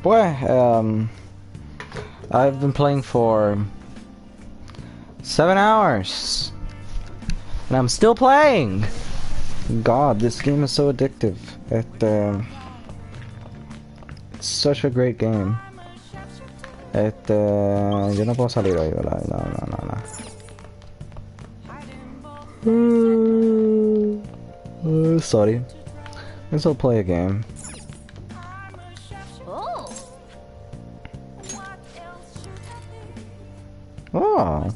Boy, I've been playing for 7 hours, and I'm still playing. God, this game is so addictive. It's such a great game. Yo no puedo salir hoy, ¿verdad? No. Sorry. I still play a game. Oh,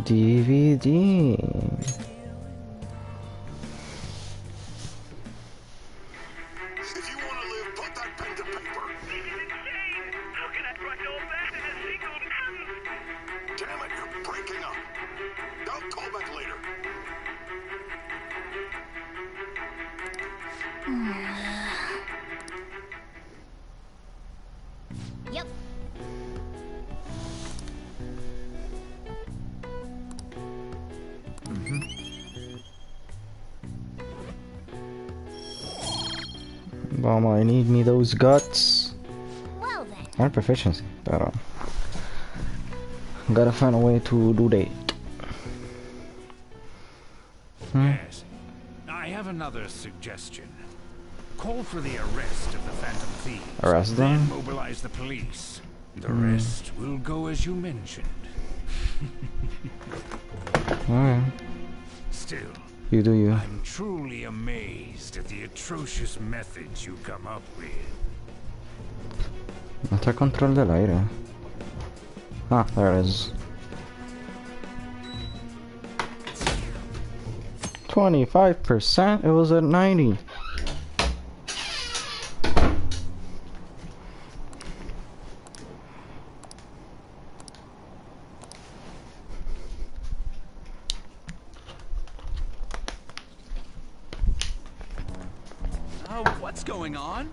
DVD. If you want to live, put that pen to paper. This is insane! How can I crush all that in a single gun? Damn it, you're breaking up. I'll call back later. Yep. Mama, I need me those guts. Well then. And proficiency, but gotta find a way to do that. Yes. I have another suggestion. Call for the arrest of the Phantom Thieves. Arrest then them? mobilize the police. The rest will go as you mentioned. Alright, Still, you do you. I'm truly amazed at the atrocious methods you come up with. No está el control del aire. Ah, there it is. 25%? It was at 90. Oh, what's going on?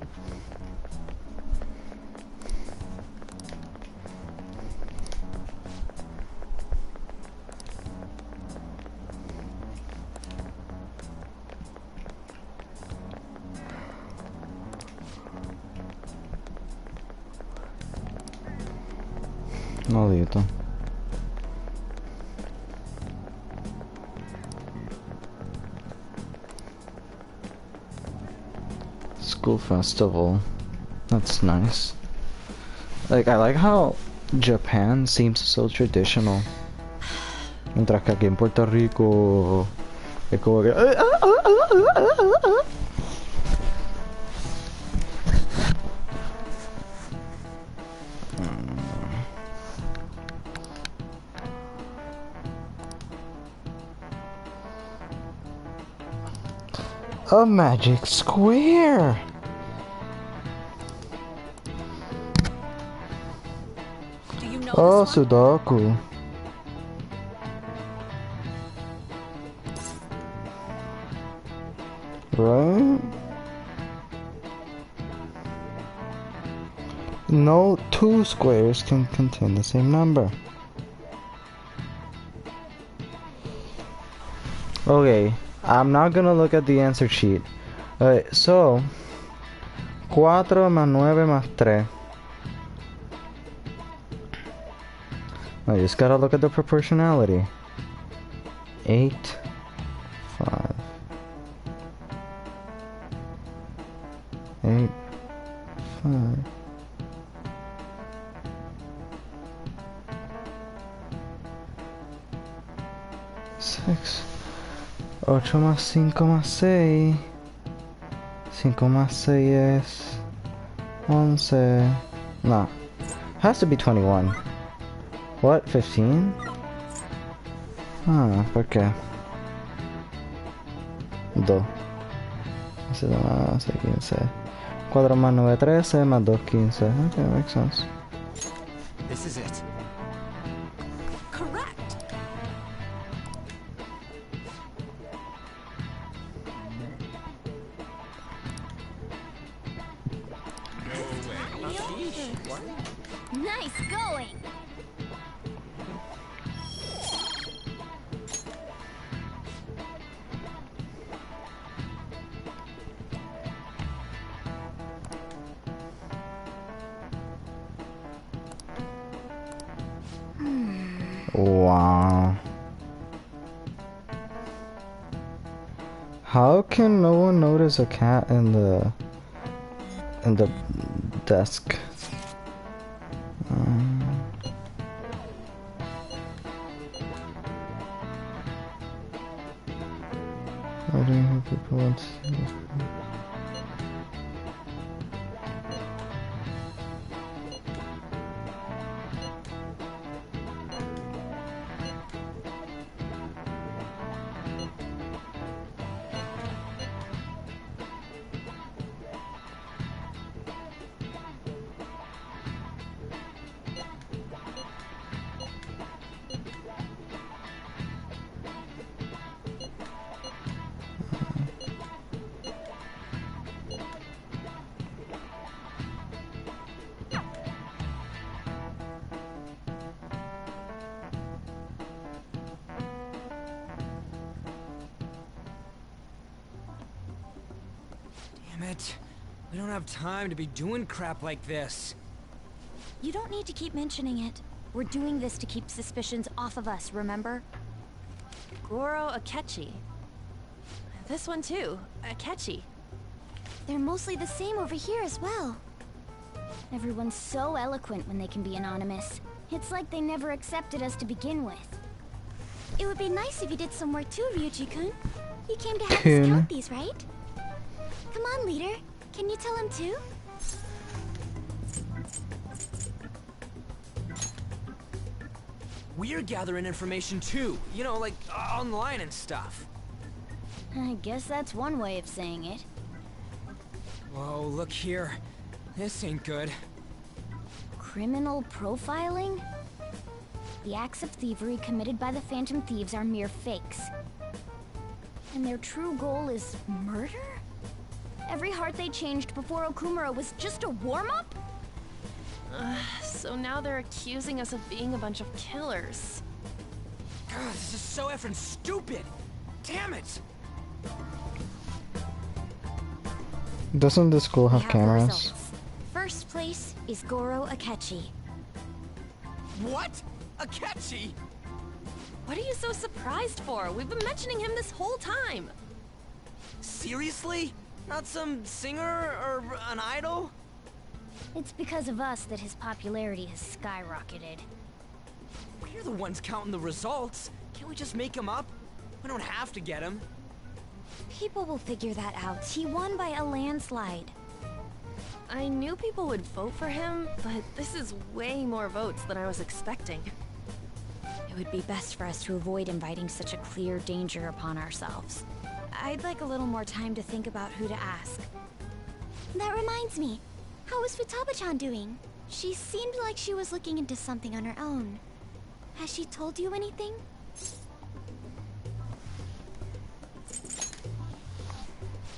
Maldito. School festival. That's nice. Like, I like how Japan seems so traditional. Mientras que aquí en Puerto Rico es como que... A magic square! Do you know Oh, this one? Sudoku. Right? No two squares can contain the same number. Okay, I'm not gonna look at the answer sheet. Alright, so 4 más 9 más 3. I just gotta look at the proportionality. 8, 5. 8, 5. Six. 8 más 5 más 6. 5 más 6 es 11. No. Has to be 21. What? 15? Ah, ¿por qué? 2. 7 más 6, 15. 4 más 9, 13. Más 2, 15. Okay, makes sense. This is it. Correct. Nice going. Wow. How can no one notice a cat in the desk? I don't know if people want to see this. Damn it. We don't have time to be doing crap like this. You don't need to keep mentioning it. We're doing this to keep suspicions off of us, remember? Goro Akechi. This one too, Akechi. They're mostly the same over here as well. Everyone's so eloquent when they can be anonymous. It's like they never accepted us to begin with. It would be nice if you did some work too, Ryuji-kun. You came to help us count these, right? Come on, leader. Can you tell him too? We're gathering information too. You know, like online and stuff. I guess that's one way of saying it. Whoa, look here. This ain't good. Criminal profiling? The acts of thievery committed by the Phantom Thieves are mere fakes. And their true goal is murder? Every heart they changed before Okumura was just a warm-up? So now they're accusing us of being a bunch of killers. God, this is so effing stupid. Damn it. Doesn't the school We have have the cameras? results. First place is Goro Akechi. What? Akechi? What are you so surprised for? We've been mentioning him this whole time. Seriously? Not some singer or an idol? It's because of us that his popularity has skyrocketed. We're the ones counting the results. Can't we just make him up? We don't have to get him. People will figure that out. He won by a landslide. I knew people would vote for him, but this is way more votes than I was expecting. It would be best for us to avoid inviting such a clear danger upon ourselves. I'd like a little more time to think about who to ask. That reminds me. How is Futaba-chan doing? She seemed like she was looking into something on her own. Has she told you anything?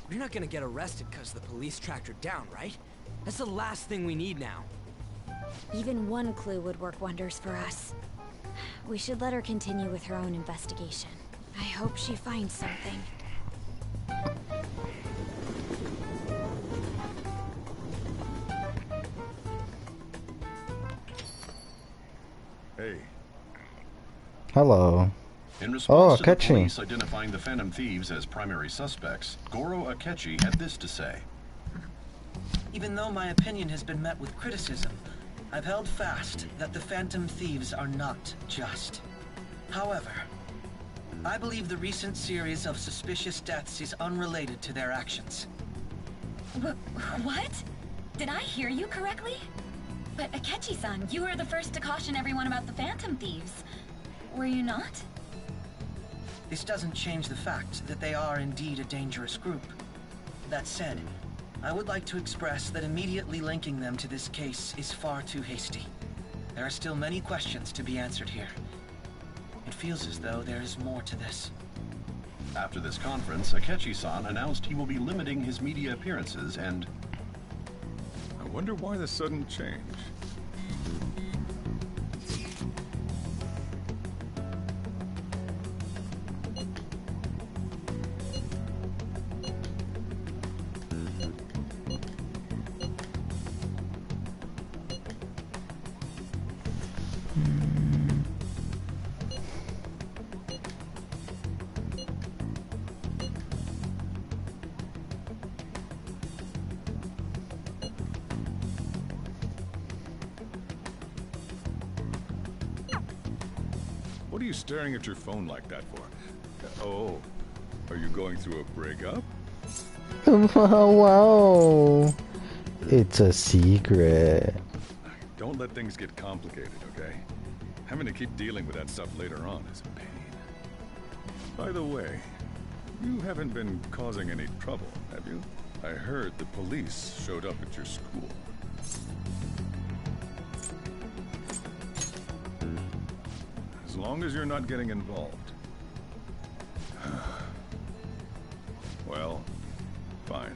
We're not gonna get arrested because the police tracked her down, right? That's the last thing we need now. Even one clue would work wonders for us. We should let her continue with her own investigation. I hope she finds something. Hey. Hello. In response to the Akechi. police identifying the Phantom Thieves as primary suspects, Goro Akechi had this to say. Even though my opinion has been met with criticism, I've held fast that the Phantom Thieves are not just. However, I believe the recent series of suspicious deaths is unrelated to their actions. What? Did I hear you correctly? But Akechi-san, you were the first to caution everyone about the Phantom Thieves. Were you not? This doesn't change the fact that they are indeed a dangerous group. That said, I would like to express that immediately linking them to this case is far too hasty. There are still many questions to be answered here. It feels as though there is more to this. After this conference, Akechi-san announced he will be limiting his media appearances and... I wonder why the sudden change. What are you staring at your phone like that for? Oh, are you going through a breakup? Wow. It's a secret. Don't let things get complicated, okay? Having to keep dealing with that stuff later on is a pain. By the way, you haven't been causing any trouble, have you? I heard the police showed up at your school. As long as you're not getting involved. Well, fine.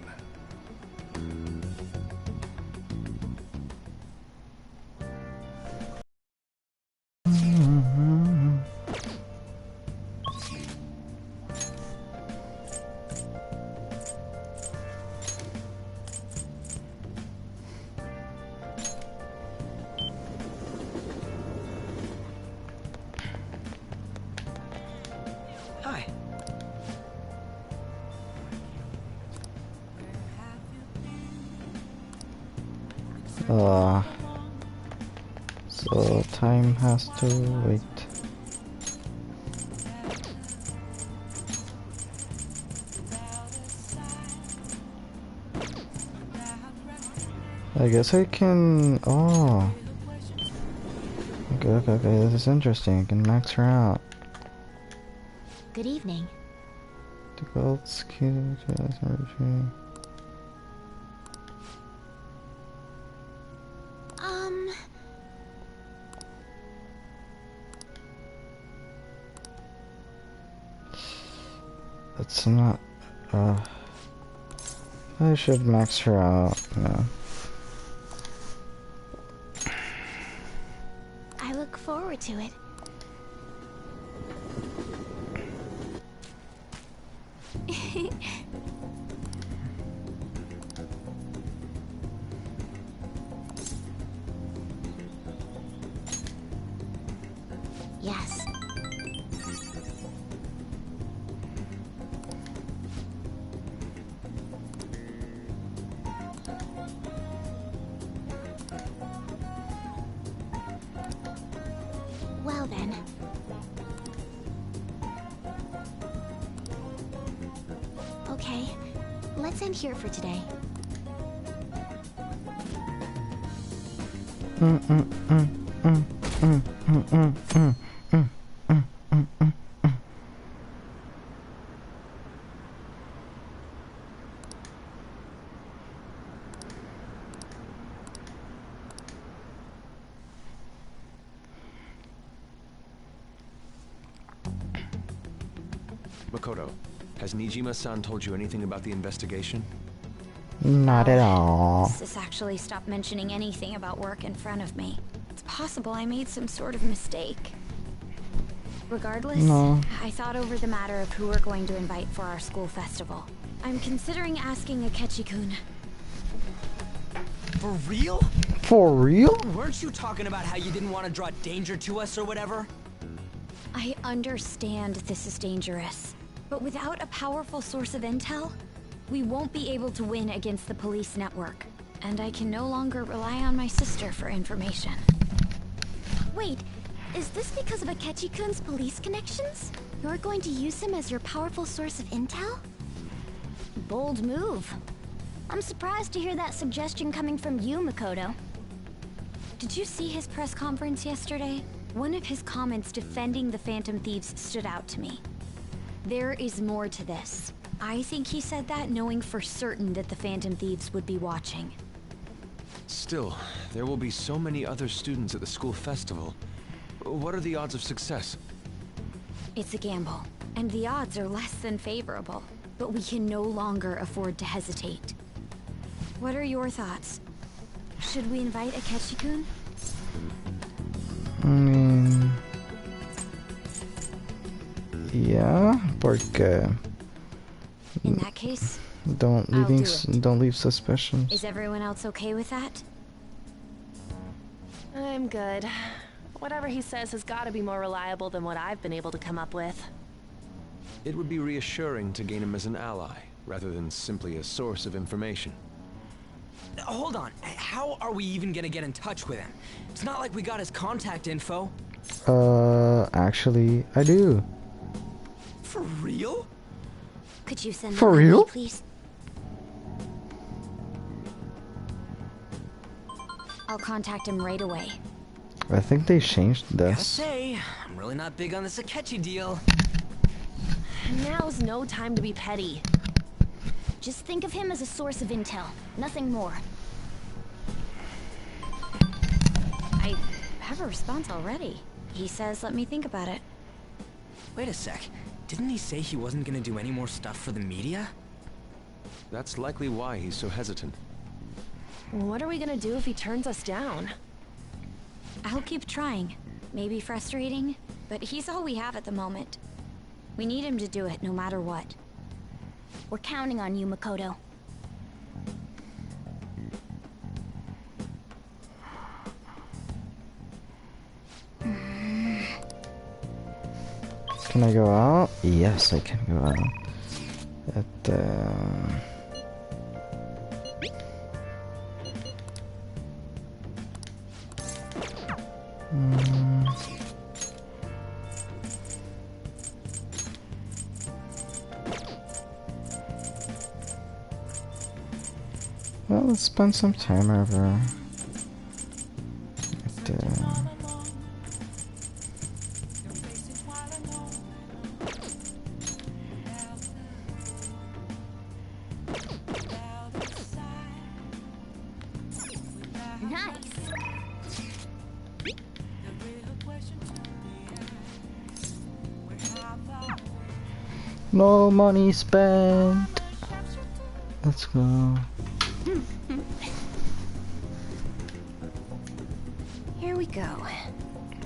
Hi. So time has to wait. I guess I can. Oh. Okay. This is interesting. I can max her out. Good evening. The gold skill. That's not. I should max her out. No. I look forward to it. Yes. Well then. Okay, let's end here for today. Makoto, has Nijima-san told you anything about the investigation? Not at all. Sis actually stopped mentioning anything about work in front of me. It's possible I made some sort of mistake. Regardless, No. I thought over the matter of who we're going to invite for our school festival. I'm considering asking Akechi-kun. For real? For real? Weren't you talking about how you didn't want to draw danger to us or whatever? I understand this is dangerous, but without a powerful source of intel, we won't be able to win against the police network. And I can no longer rely on my sister for information. Wait, is this because of Akechi-kun's police connections? You're going to use him as your powerful source of intel? Bold move. I'm surprised to hear that suggestion coming from you, Makoto. Did you see his press conference yesterday? One of his comments defending the Phantom Thieves stood out to me. There is more to this. I think he said that knowing for certain that the Phantom Thieves would be watching. Still, there will be so many other students at the school festival. What are the odds of success? It's a gamble, and the odds are less than favorable. But we can no longer afford to hesitate. What are your thoughts? Should we invite Akechi-kun? I mean, yeah, porque In that case, don't I'll do don't leave suspicions. is everyone else okay with that? I'm good. Whatever he says has got to be more reliable than what I've been able to come up with. It would be reassuring to gain him as an ally, rather than simply a source of information. Hold on, how are we even gonna get in touch with him? It's not like we got his contact info. Actually, I do. For real? Could you send For them my real? way, please? I'll contact him right away. I think they changed Gotta this. say, I'm really not big on this Akechi deal. Now's no time to be petty. Just think of him as a source of intel, nothing more. I have a response already. He says let me think about it. Wait a sec. Didn't he say he wasn't gonna do any more stuff for the media? That's likely why he's so hesitant. What are we gonna do if he turns us down? I'll keep trying. Maybe frustrating, but he's all we have at the moment. We need him to do it no matter what. We're counting on you, Makoto. Can I go out? Yes, I can go out. Well, let's spend some time over. Nice. No money spent. Let's go. Here we go.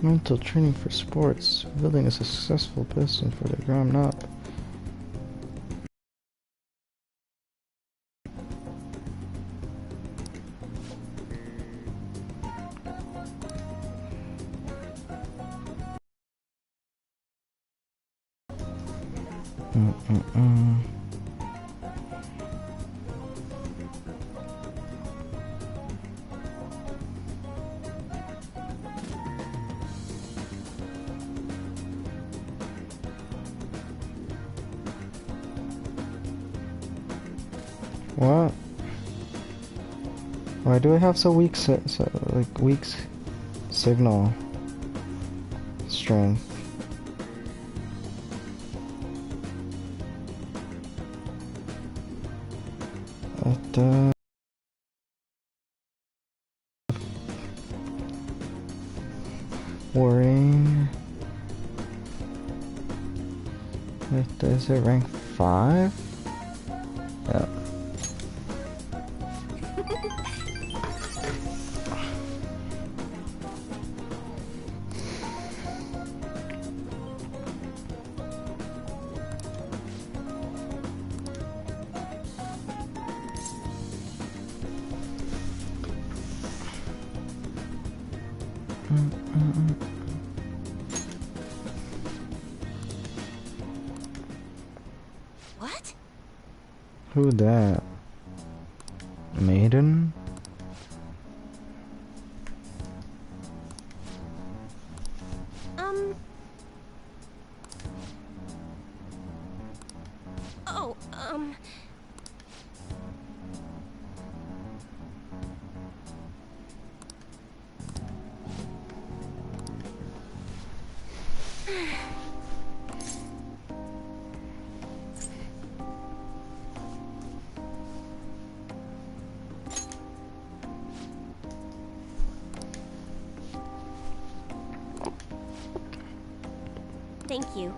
Mental training for sports. Building a successful person for the ground up. What? Why do I have so weak weak signal strength? Worrying. Is it rank 5? Yeah. What? Who that? Maiden? Oh, Thank you.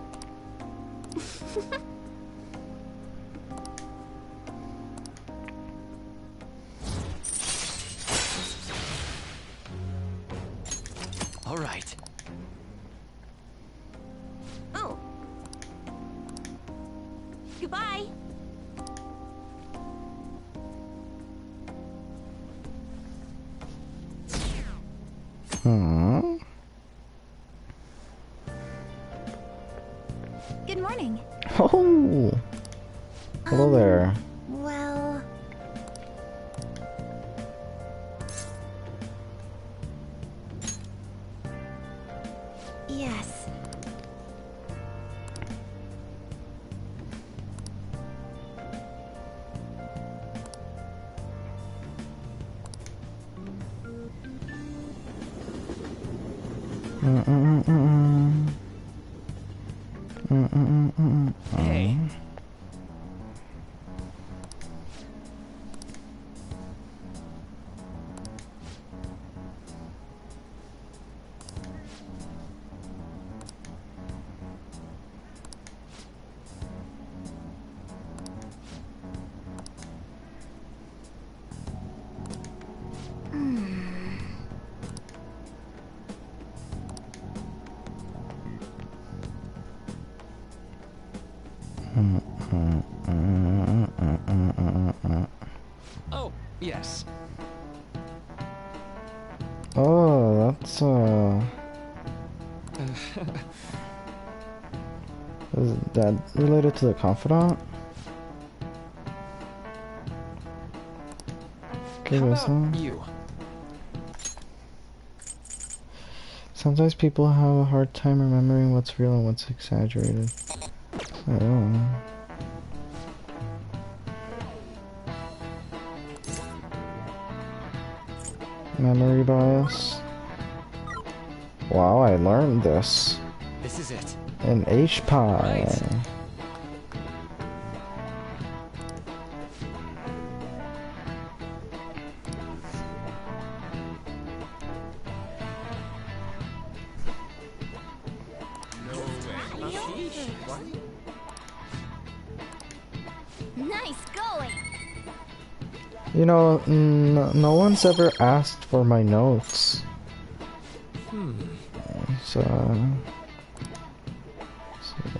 All right. Oh. Goodbye. Good morning. Oh! Hello there. Well... Hey. Oh, yes. Oh, that's is that related to the confidant? How about you? Sometimes people have a hard time remembering what's real and what's exaggerated. I don't know. Memory bias. Wow, I learned this. This is it. In HPI. Right. Nice going. You know, no one's ever asked for my notes. So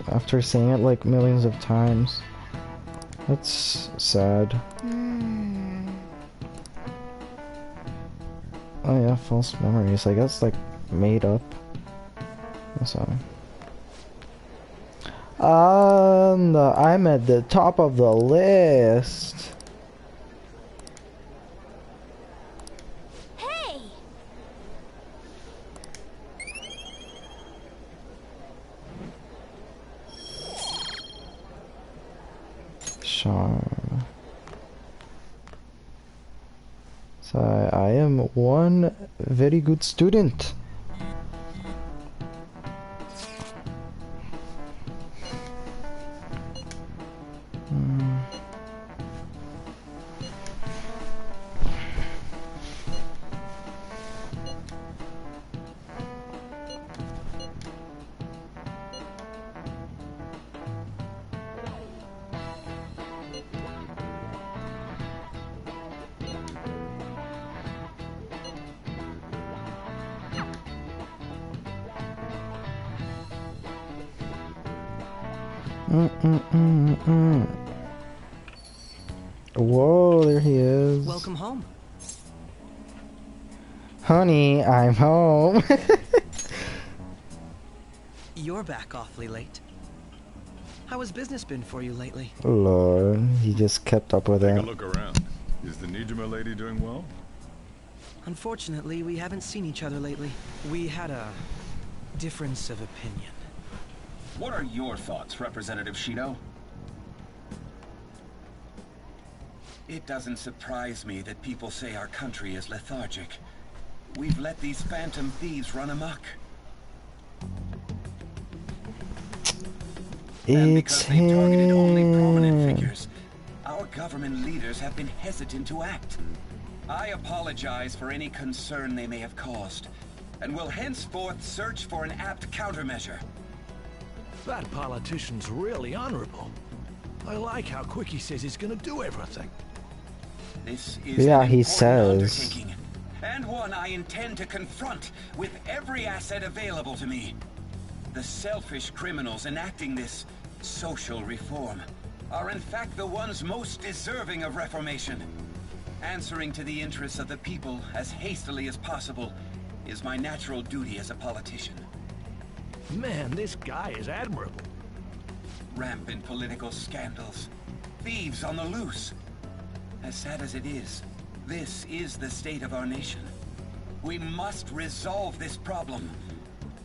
after saying it like millions of times, that's sad. Oh yeah, false memories. I guess like made up. So. I'm at the top of the list. Hey! Charm. So I am one very good student. Whoa, there he is. Welcome home. Honey, I'm home. You're back awfully late. How has business been for you lately? Lord, he just kept up with Take it. a look around. Is the Nijima lady doing well? Unfortunately, we haven't seen each other lately. We had a difference of opinion. What are your thoughts, Representative Shido? It doesn't surprise me that people say our country is lethargic. We've let these phantom thieves run amok. And because they targeted only prominent figures, our government leaders have been hesitant to act. I apologize for any concern they may have caused, and will henceforth search for an apt countermeasure. That politician's really honorable. I like how quick he says he's gonna do everything. This is yeah, an he important says. undertaking, and one I intend to confront with every asset available to me. The selfish criminals enacting this social reform are in fact the ones most deserving of reformation. Answering to the interests of the people as hastily as possible is my natural duty as a politician. Man, this guy is admirable. Rampant political scandals, thieves on the loose. As sad as it is, this is the state of our nation. We must resolve this problem,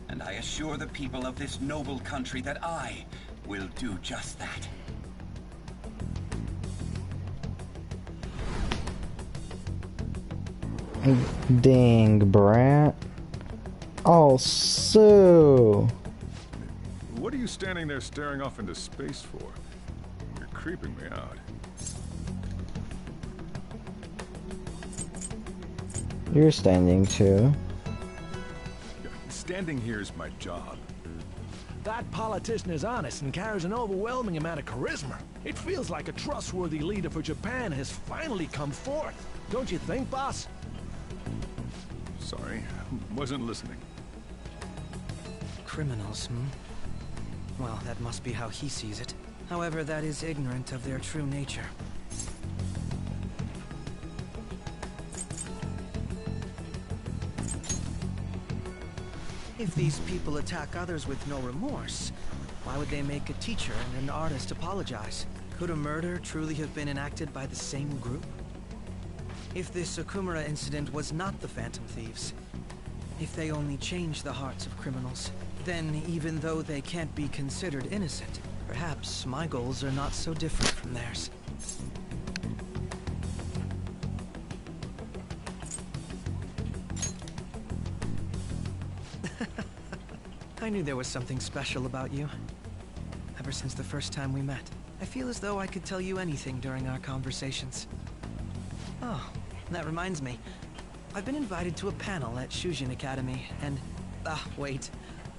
and I assure the people of this noble country that I will do just that. Dang, brat. Oh, Sue! What are you standing there staring off into space for? You're creeping me out. You're standing too. Standing here is my job. That politician is honest and carries an overwhelming amount of charisma. It feels like a trustworthy leader for Japan has finally come forth. Don't you think, boss? Sorry, wasn't listening. Criminals, Well, that must be how he sees it. However, that is ignorant of their true nature. If these people attack others with no remorse, why would they make a teacher and an artist apologize? Could a murder truly have been enacted by the same group? If this Okumura incident was not the Phantom Thieves, if they only changed the hearts of criminals, then even though they can't be considered innocent, perhaps my goals are not so different from theirs. I knew there was something special about you. Ever since the first time we met, I feel as though I could tell you anything during our conversations. Oh, that reminds me. I've been invited to a panel at Shujin Academy, and... wait.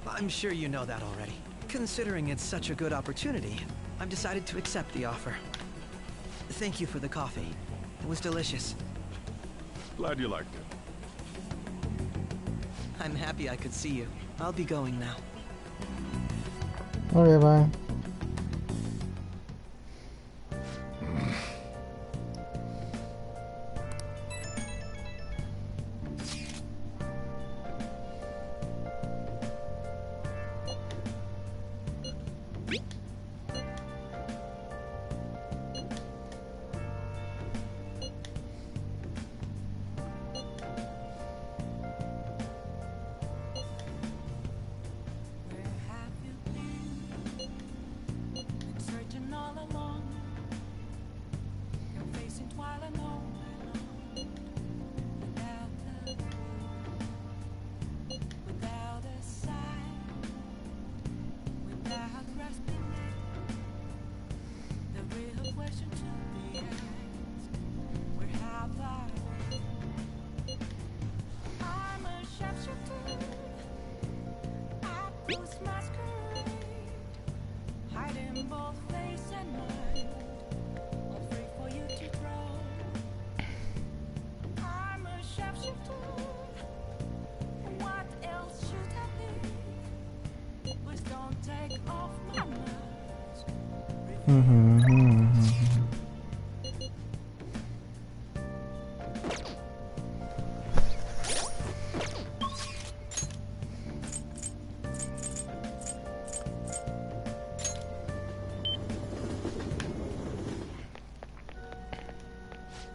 I'm sure you know that already. Considering it's such a good opportunity, I've decided to accept the offer. Thank you for the coffee. It was delicious. Glad you liked it. I'm happy I could see you. I'll be going now. Okay, bye.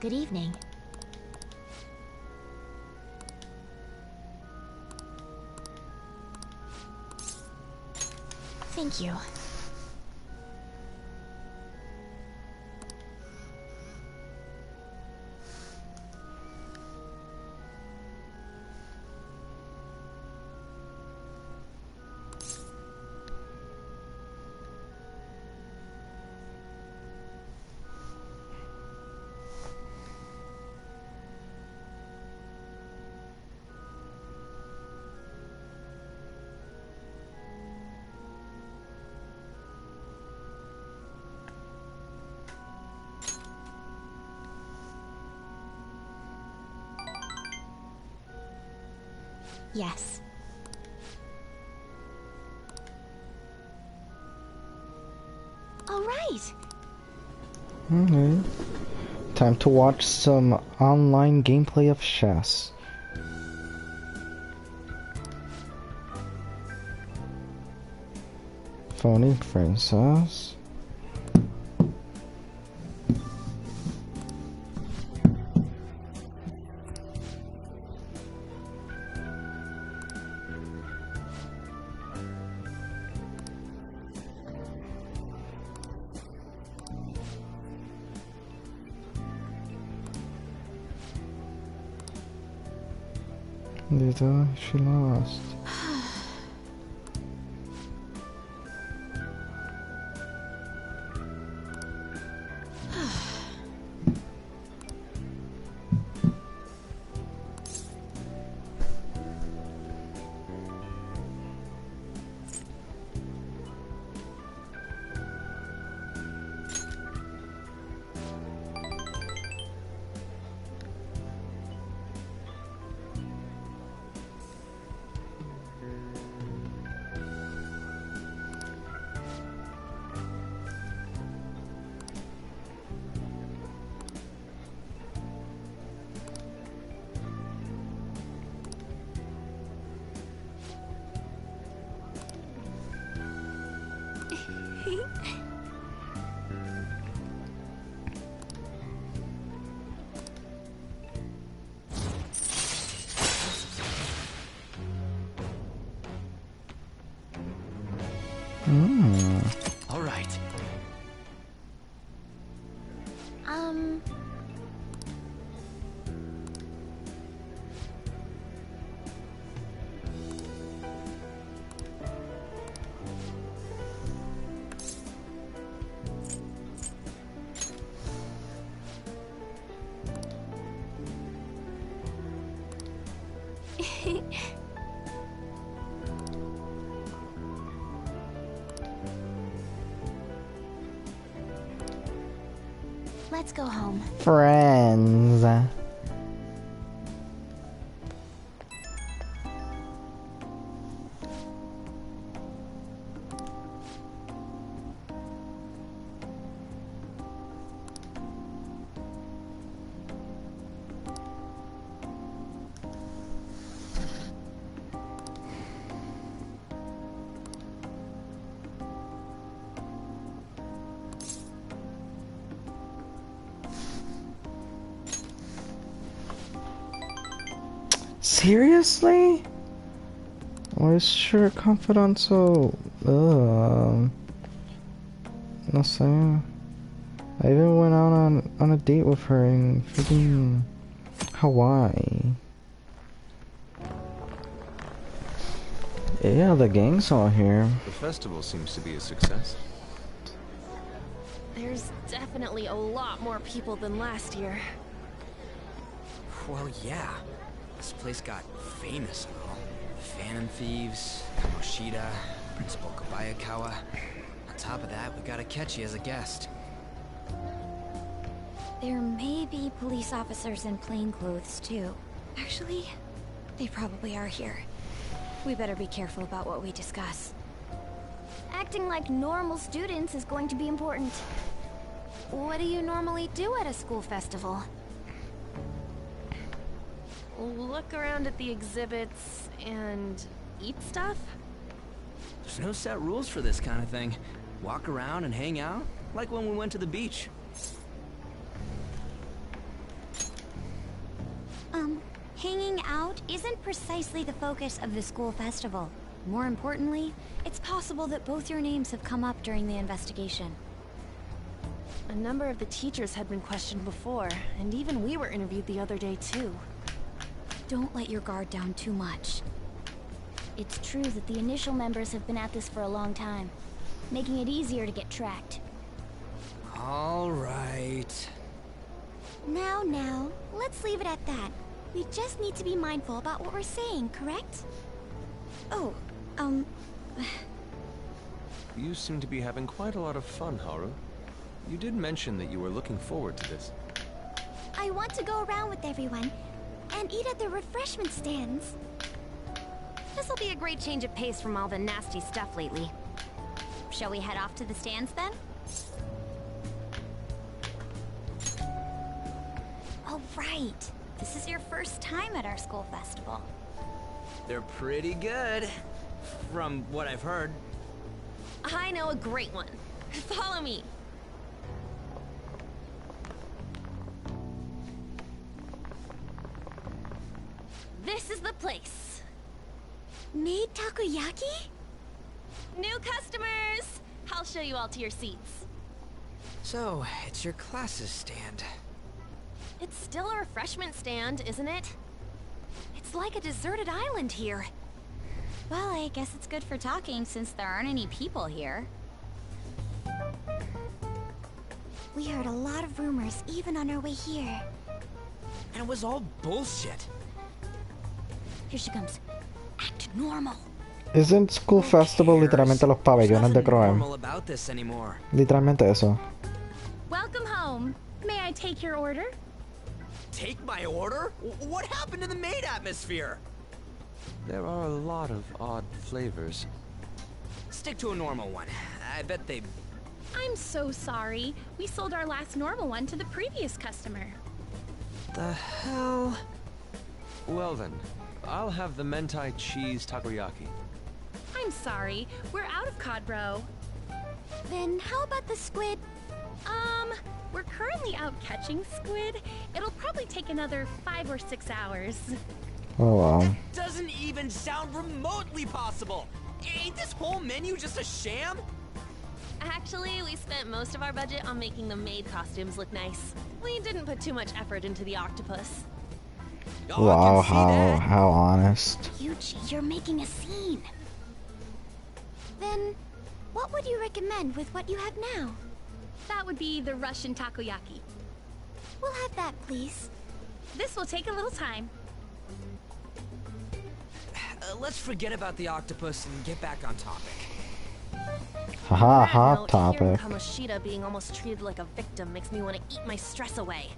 Good evening. Thank you. Yes. All right. Okay. Time to watch some online gameplay of chess. Phony princess. She lost. Let's go home. Friends. Seriously? Why is your confidant so... no sé. I even went out on a date with her in freaking Hawaii. Yeah, the gang's all here. The festival seems to be a success. There's definitely a lot more people than last year. Well, yeah. This place got famous and all. Phantom Thieves, Kamoshida, Principal Kobayakawa. On top of that, we got Akechi as a guest. There may be police officers in plainclothes, too. Actually, they probably are here. We better be careful about what we discuss. Acting like normal students is going to be important. What do you normally do at a school festival? Look around at the exhibits and eat stuff? There's no set rules for this kind of thing. Walk around and hang out, like when we went to the beach. Hanging out isn't precisely the focus of the school festival. More importantly, it's possible that both your names have come up during the investigation. A number of the teachers had been questioned before, and even we were interviewed the other day too. Don't let your guard down too much. It's true that the initial members have been at this for a long time, making it easier to get tracked. All right. Now, let's leave it at that. We just need to be mindful about what we're saying, correct? Oh, You seem to be having quite a lot of fun, Haru. You did mention that you were looking forward to this. I want to go around with everyone and eat at the refreshment stands. This'll be a great change of pace from all the nasty stuff lately. Shall we head off to the stands then? Oh, right. This is your first time at our school festival. They're pretty good, from what I've heard. I know a great one. Follow me. This is the place. Made takoyaki? New customers! I'll show you all to your seats. So, it's your class's stand. It's still a refreshment stand, isn't it? It's like a deserted island here. Well, I guess it's good for talking since there aren't any people here. We heard a lot of rumors even on our way here. And it was all bullshit. Here she comes. Act normal. Isn't School Festival literalmente los pabellones de Croem? Normal about this anymore. Literalmente eso. Welcome home. May I take your order? Take my order? What happened to the maid atmosphere? There are a lot of odd flavors. Stick to a normal one. I bet they... I'm so sorry. We sold our last normal one to the previous customer. The hell? Well then, I'll have the mentai cheese takoyaki. I'm sorry. We're out of cod roe. Then how about the squid? We're currently out catching squid. It'll probably take another 5 or 6 hours. Oh wow. Doesn't even sound remotely possible. Ain't this whole menu just a sham? Actually, we spent most of our budget on making the maid costumes look nice. We didn't put too much effort into the octopus. Wow, how honest. Yuji, you're making a scene. Then, what would you recommend with what you have now? That would be the Russian takoyaki. We'll have that, please. This will take a little time. Let's forget about the octopus and get back on topic. Haha, hot Hearing topic. Kamoshida being almost treated like a victim makes me want to eat my stress away.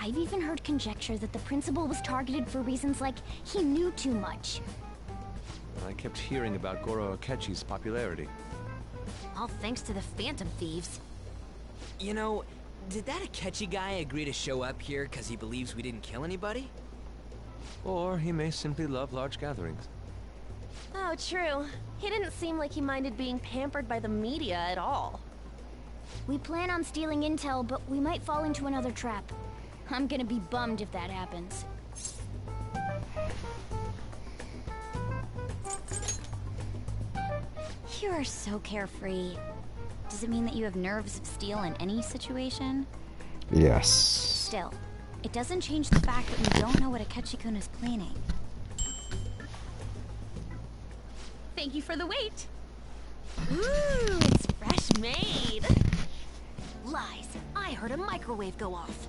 I've even heard conjecture that the principal was targeted for reasons like he knew too much. I kept hearing about Goro Akechi's popularity. All thanks to the Phantom Thieves. You know, did that Akechi guy agree to show up here because he believes we didn't kill anybody? Or he may simply love large gatherings. Oh, true. He didn't seem like he minded being pampered by the media at all. We plan on stealing intel, but we might fall into another trap. I'm gonna be bummed if that happens. You are so carefree. Does it mean that you have nerves of steel in any situation? Yes. Still, it doesn't change the fact that we don't know what Akechi-kun is planning. Thank you for the wait. Ooh, it's fresh made. Lies. I heard a microwave go off.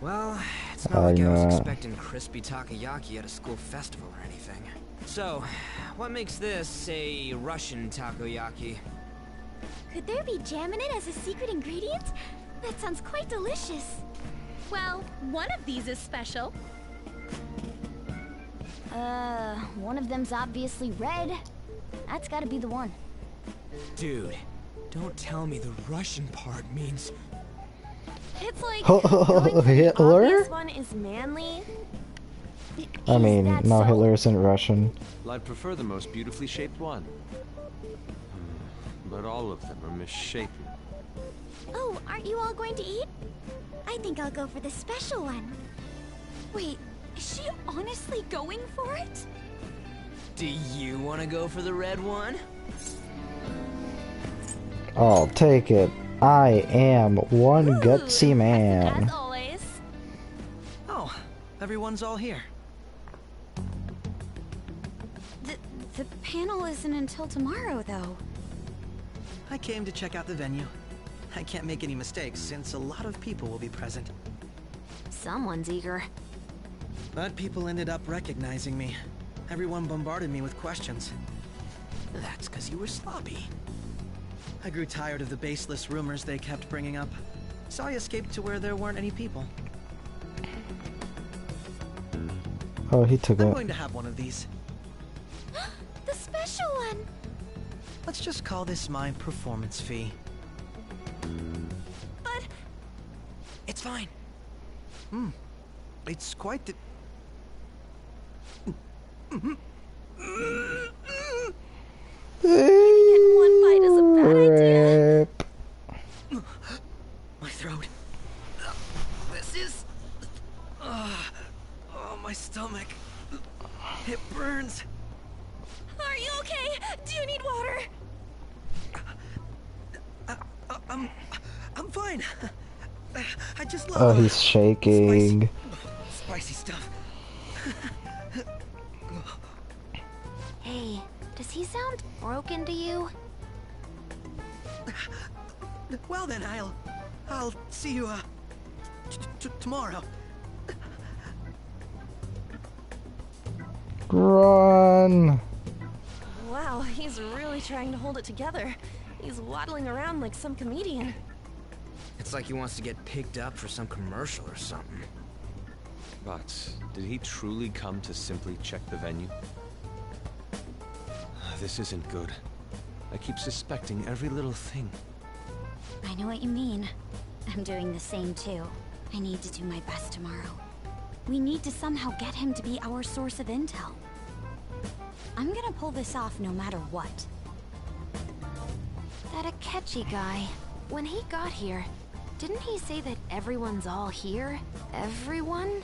Well, it's not like I was expecting crispy takoyaki at a school festival or anything. So, what makes this a Russian takoyaki? Could there be jam in it as a secret ingredient? That sounds quite delicious. Well, one of these is special. One of them's obviously red. That's gotta be the one. Dude, don't tell me the Russian part means... It's like Hitler? This one is manly. I mean, no, Hitler isn't Russian. Well, I'd prefer the most beautifully shaped one. But all of them are misshapen. Oh, aren't you all going to eat? I think I'll go for the special one. Wait, is she honestly going for it? Do you want to go for the red one? I'll take it. I am one gutsy man. As always. Oh, everyone's all here. The panel isn't until tomorrow, though. I came to check out the venue. I can't make any mistakes since a lot of people will be present. Someone's eager. But people ended up recognizing me. Everyone bombarded me with questions. That's because you were sloppy. I grew tired of the baseless rumors they kept bringing up, so I escaped to where there weren't any people. Oh, he took I'm it. going to have one of these. The special one! Let's just call this my performance fee. But... It's fine. It's quite the... One bite is a bad idea. My throat. This is... Oh, my stomach. It burns. Are you okay? Do you need water? I'm fine. I just love... Oh, he's shaking. Spicy stuff. Hey, does he sound broken to you? Well then, I'll see you, tomorrow. Run! Wow, he's really trying to hold it together. He's waddling around like some comedian. It's like he wants to get picked up for some commercial or something. But did he truly come to simply check the venue? This isn't good. I keep suspecting every little thing. I know what you mean. I'm doing the same too. I need to do my best tomorrow. We need to somehow get him to be our source of intel. I'm gonna pull this off no matter what. That Akechi guy, when he got here, didn't he say that everyone's all here? Everyone?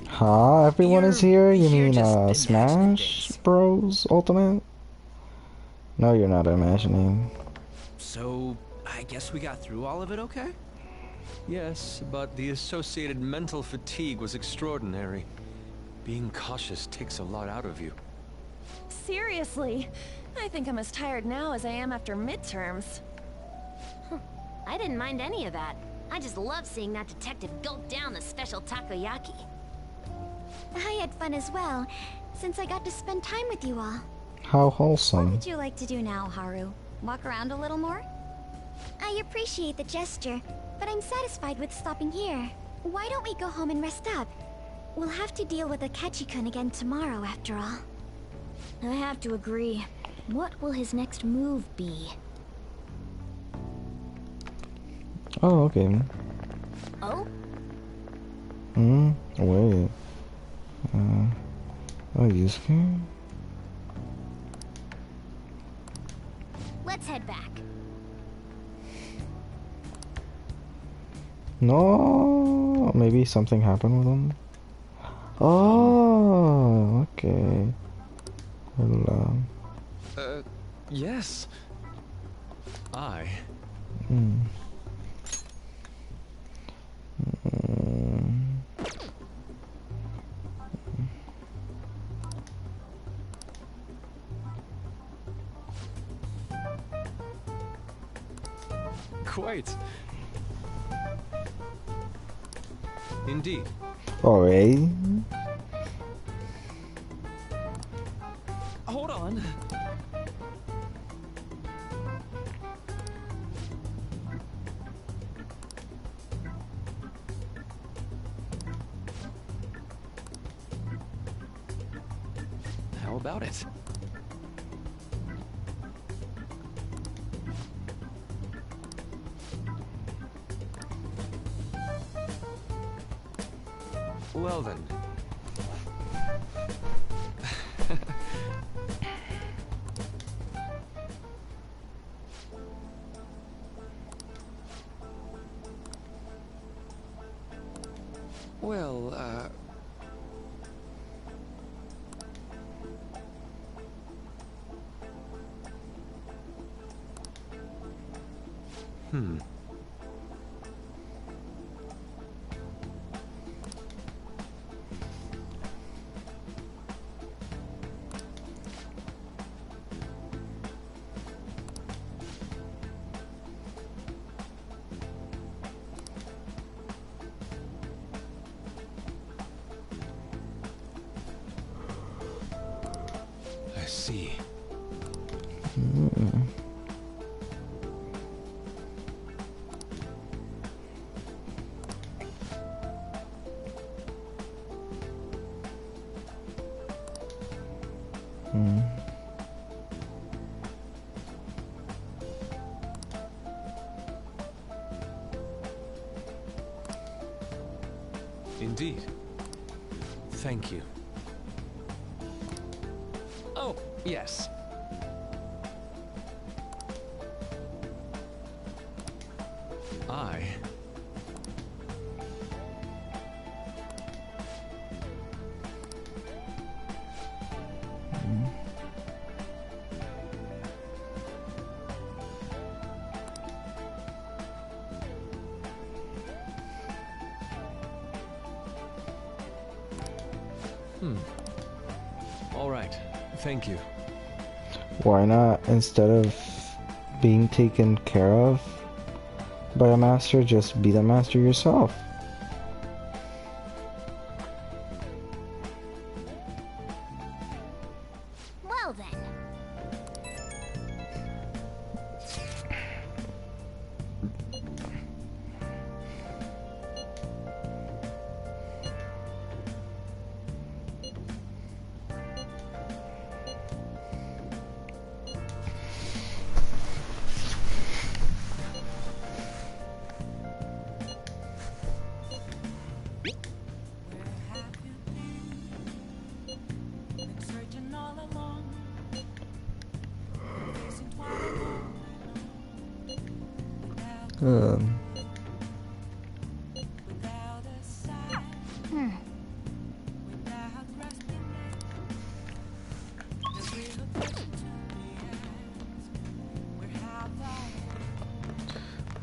Huh? Everyone is here? You mean, Smash Bros. Ultimate? No, you're not imagining. So, I guess we got through all of it okay? Yes, but the associated mental fatigue was extraordinary. Being cautious takes a lot out of you. Seriously, I think I'm as tired now as I am after midterms. I didn't mind any of that. I just love seeing that detective gulp down the special takoyaki. I had fun as well, since I got to spend time with you all. How What wholesome. would you like to do now, Haru? Walk around a little more? I appreciate the gesture, but I'm satisfied with stopping here. Why don't we go home and rest up? We'll have to deal with Akechi-kun again tomorrow, after all. I have to agree. What will his next move be? Oh, okay. Oh? Wait. Oh, Yusuke? Let's head back. No, maybe something happened with him. Oh, okay. Hello. Yes. I. Quite. Indeed. Alright. Hold on. How about it? Well then. Well, I see. Indeed. Thank you. Oh, yes. I... All right. Thank you. Why not, instead of being taken care of by a master, just be the master yourself? Well then.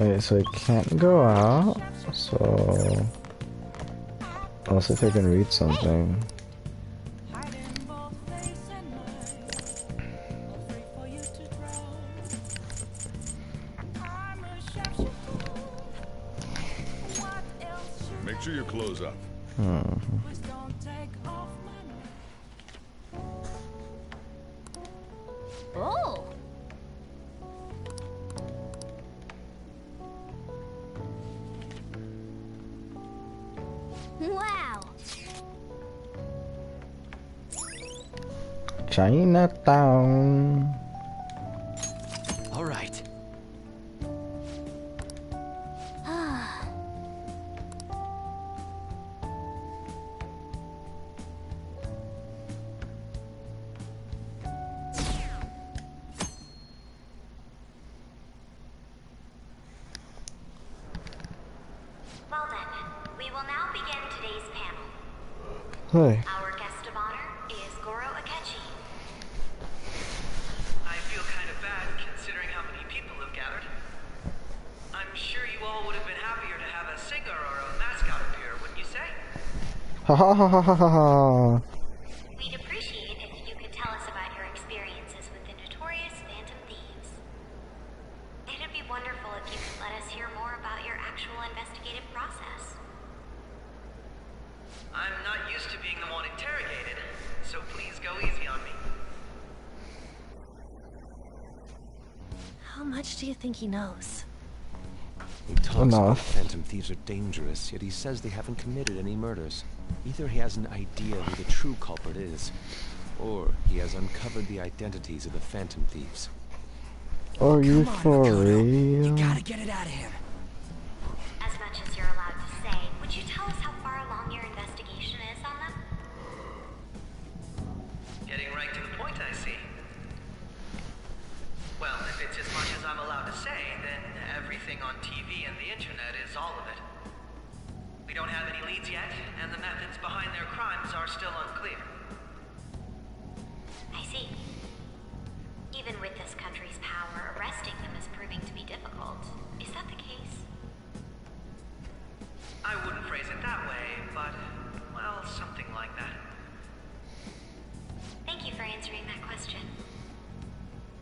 Okay, so I can't go out, so I'll see if I can read something. Make sure you close up. Oh! Wow! Chinatown. All right. Well then, we will now begin today's panel. Hey. Our guest of honor is Goro Akechi. I feel kind of bad considering how many people have gathered. I'm sure you all would have been happier to have a singer or a mascot appear, wouldn't you say? Ha ha ha ha ha ha. We'd appreciate if you could tell us about your experiences with the notorious Phantom Thieves. It'd be wonderful if you could let us hear more about your actual investigative process. I'm not used to being the one interrogated, so please go easy on me. How much do you think he knows? He talks about Enough. Phantom Thieves are dangerous, yet he says they haven't committed any murders. Either he has an idea who the true culprit is, or he has uncovered the identities of the Phantom Thieves. Are you for real? Gotta get it out of here. As much as you're allowed to say, would you tell us how far along your investigation is on them? Getting right to the point, I see. Well, if it's as much as I'm allowed to say, then everything on TV and the internet is all of it. We don't have any leads yet, and the methods behind their crimes are still unclear. I see. Even with this country's power, arresting them is proving to be difficult. Is that the case? I wouldn't phrase it that way, but, well, something like that. Thank you for answering that question.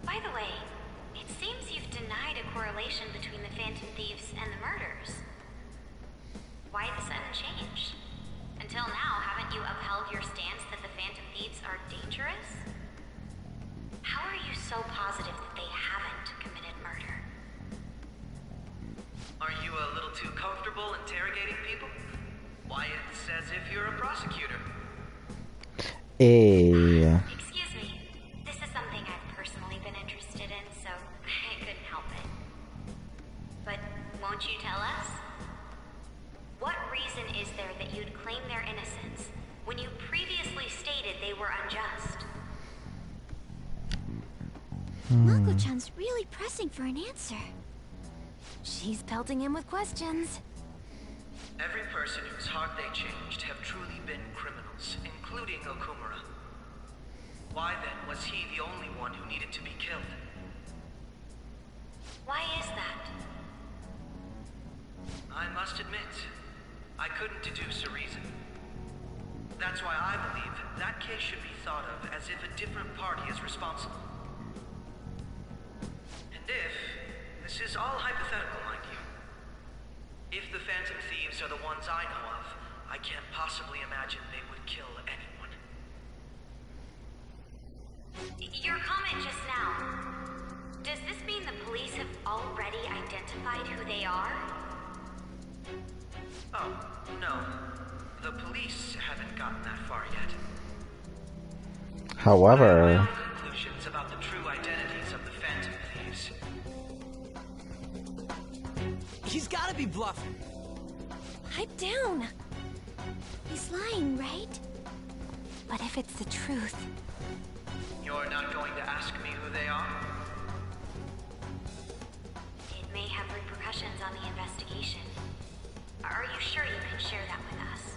By the way, it seems you've denied a correlation between the Phantom Thieves and the murders. Why the sudden change? Until now, haven't you upheld your stance that the Phantom Thieves are dangerous? How are you so positive that they haven't committed murder? Are you a little too comfortable interrogating people? Why, it's as if you're a prosecutor. Hey. Excuse me. This is something I've personally been interested in, so I couldn't help it. But won't you tell us? What reason is there that you'd claim their innocence when you previously stated they were unjust? Mako-chan's really pressing for an answer. She's pelting him with questions. Every person whose heart they changed have truly been criminals, including Okumura. Why then was he the only one who needed to be killed? Why is that? I must admit, I couldn't deduce a reason. That's why I believe that case should be thought of as if a different party is responsible. And if, this is all hypothetical, mind you, if the Phantom Thieves are the ones I know of, I can't possibly imagine they would kill anyone. Your comment just now, does this mean the police have already identified who they are? Oh, no. The police haven't gotten that far yet. However, I have my own conclusions about the true identities of the Phantom Thieves. He's gotta be bluffing. Pipe down. He's lying, right? But if it's the truth... You're not going to ask me who they are? It may have repercussions on the investigation. Are you sure you can share that with us?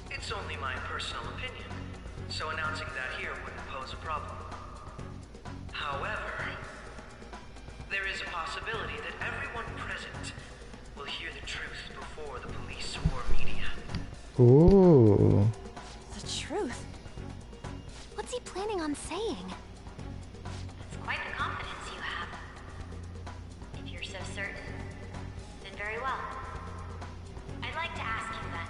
It's only my personal opinion, so announcing that here wouldn't pose a problem. However, there is a possibility Ooh. The truth. What's he planning on saying? It's quite the confidence you have. If you're so certain, then very well. I'd like to ask you then,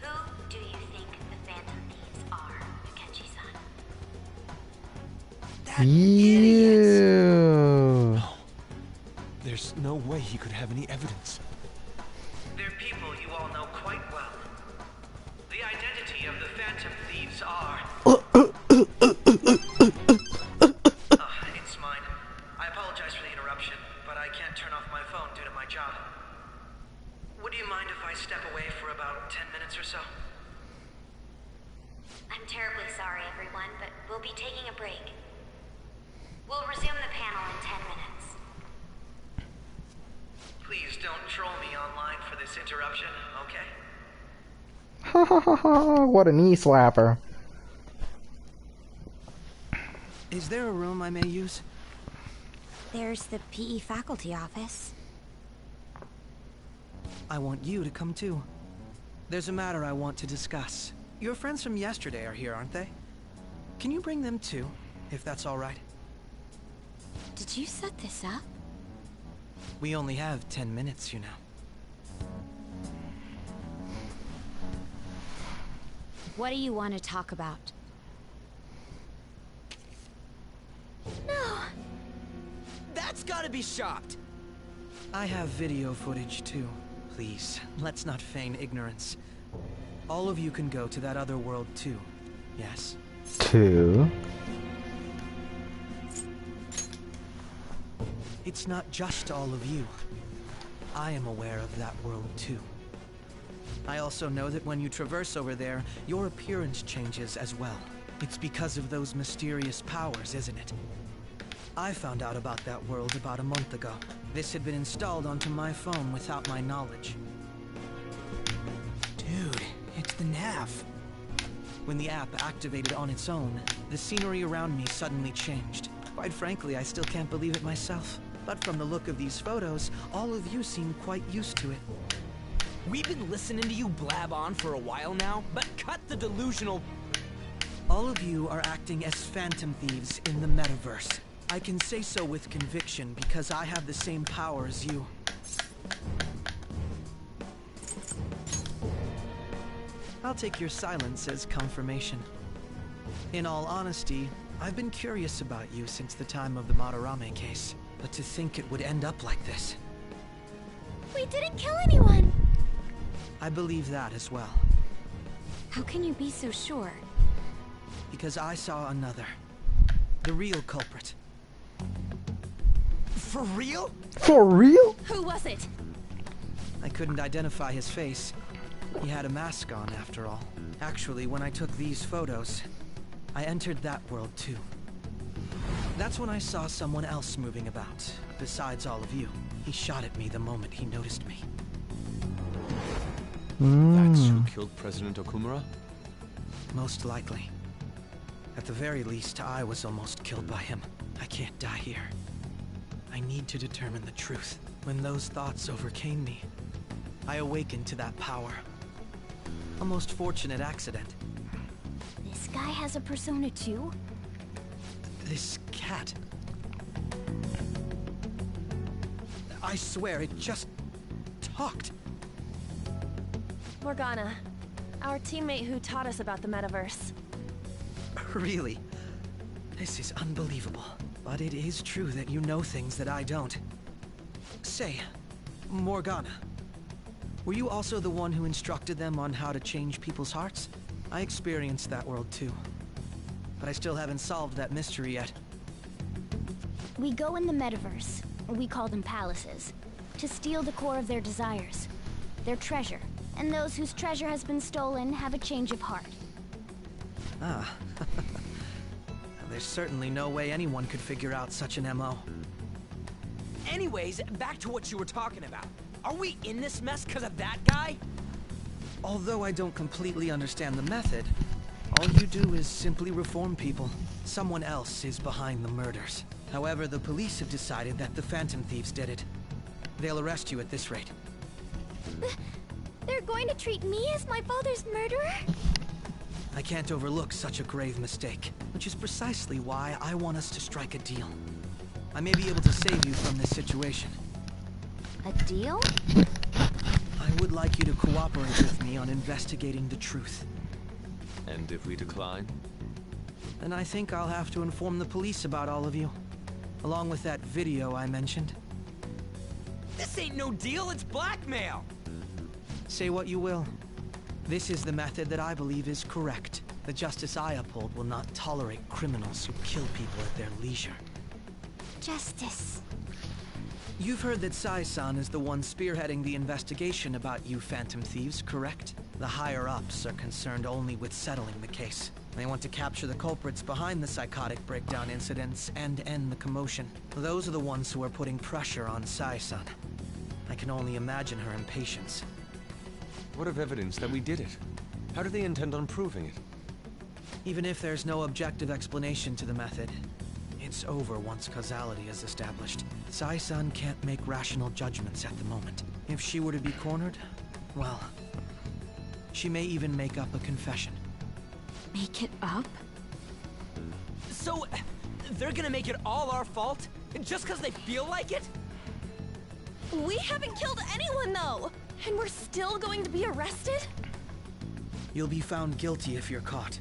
who do you think the Phantom Thieves are, Akechi-san? Ew. No. There's no way he could have any evidence. They're people you all know quite well. The identity of the Phantom Thieves are... It's mine. I apologize for the interruption, but I can't turn off my phone due to my job. Would you mind if I step away for about 10 minutes or so? I'm terribly sorry, everyone, but we'll be taking a break. We'll resume the panel in 10 minutes. Please don't troll me online for this interruption, okay? Ha ha ha ha, what a knee slapper. Is there a room I may use? There's the PE faculty office. I want you to come too. There's a matter I want to discuss. Your friends from yesterday are here, aren't they? Can you bring them too, if that's all right? Did you set this up? We only have 10 minutes, you know. What do you want to talk about? No! That's gotta be shocked! I have video footage too. Please, let's not feign ignorance. All of you can go to that other world too. Yes? 2. It's not just all of you. I am aware of that world too. I also know that when you traverse over there, your appearance changes as well. It's because of those mysterious powers, isn't it? I found out about that world about a month ago. This had been installed onto my phone without my knowledge. Dude, it's the nav. When the app activated on its own, the scenery around me suddenly changed. Quite frankly, I still can't believe it myself. But from the look of these photos, all of you seem quite used to it. We've been listening to you blab on for a while now, but cut the delusional... All of you are acting as Phantom Thieves in the metaverse. I can say so with conviction because I have the same power as you. I'll take your silence as confirmation. In all honesty, I've been curious about you since the time of the Madarame case. But to think it would end up like this. We didn't kill anyone! I believe that as well. How can you be so sure? Because I saw another. The real culprit. For real? For real? Who was it? I couldn't identify his face. He had a mask on, after all. Actually, when I took these photos, I entered that world too. That's when I saw someone else moving about, besides all of you. He shot at me the moment he noticed me. That's who killed President Okumura? Most likely. At the very least, I was almost killed by him. I can't die here. I need to determine the truth. When those thoughts overcame me, I awakened to that power. A most fortunate accident. This guy has a persona too? This cat. I swear, it just talked. Morgana, our teammate who taught us about the metaverse. Really? This is unbelievable. But it is true that you know things that I don't. Say, Morgana, were you also the one who instructed them on how to change people's hearts? I experienced that world too. But I still haven't solved that mystery yet. We go in the metaverse, we call them palaces, to steal the core of their desires, their treasure. And those whose treasure has been stolen have a change of heart. Ah. There's certainly no way anyone could figure out such an MO. Anyways, back to what you were talking about. Are we in this mess because of that guy? Although I don't completely understand the method, all you do is simply reform people. Someone else is behind the murders. However, the police have decided that the Phantom Thieves did it. They'll arrest you at this rate. They're going to treat me as my father's murderer? I can't overlook such a grave mistake, which is precisely why I want us to strike a deal. I may be able to save you from this situation. A deal? I would like you to cooperate with me on investigating the truth. And if we decline? Then I think I'll have to inform the police about all of you, along with that video I mentioned. This ain't no deal, it's blackmail! Say what you will. This is the method that I believe is correct. The justice I uphold will not tolerate criminals who kill people at their leisure. Justice. You've heard that Sai-san is the one spearheading the investigation about you Phantom Thieves, correct? The higher-ups are concerned only with settling the case. They want to capture the culprits behind the psychotic breakdown incidents and end the commotion. Those are the ones who are putting pressure on Sai-san. I can only imagine her impatience. What of evidence that we did it? How do they intend on proving it? Even if there's no objective explanation to the method, it's over once causality is established. Sai-san can't make rational judgments at the moment. If she were to be cornered, well, she may even make up a confession. Make it up? So, they're gonna make it all our fault? Just because they feel like it? We haven't killed anyone, though! And we're still going to be arrested? You'll be found guilty if you're caught.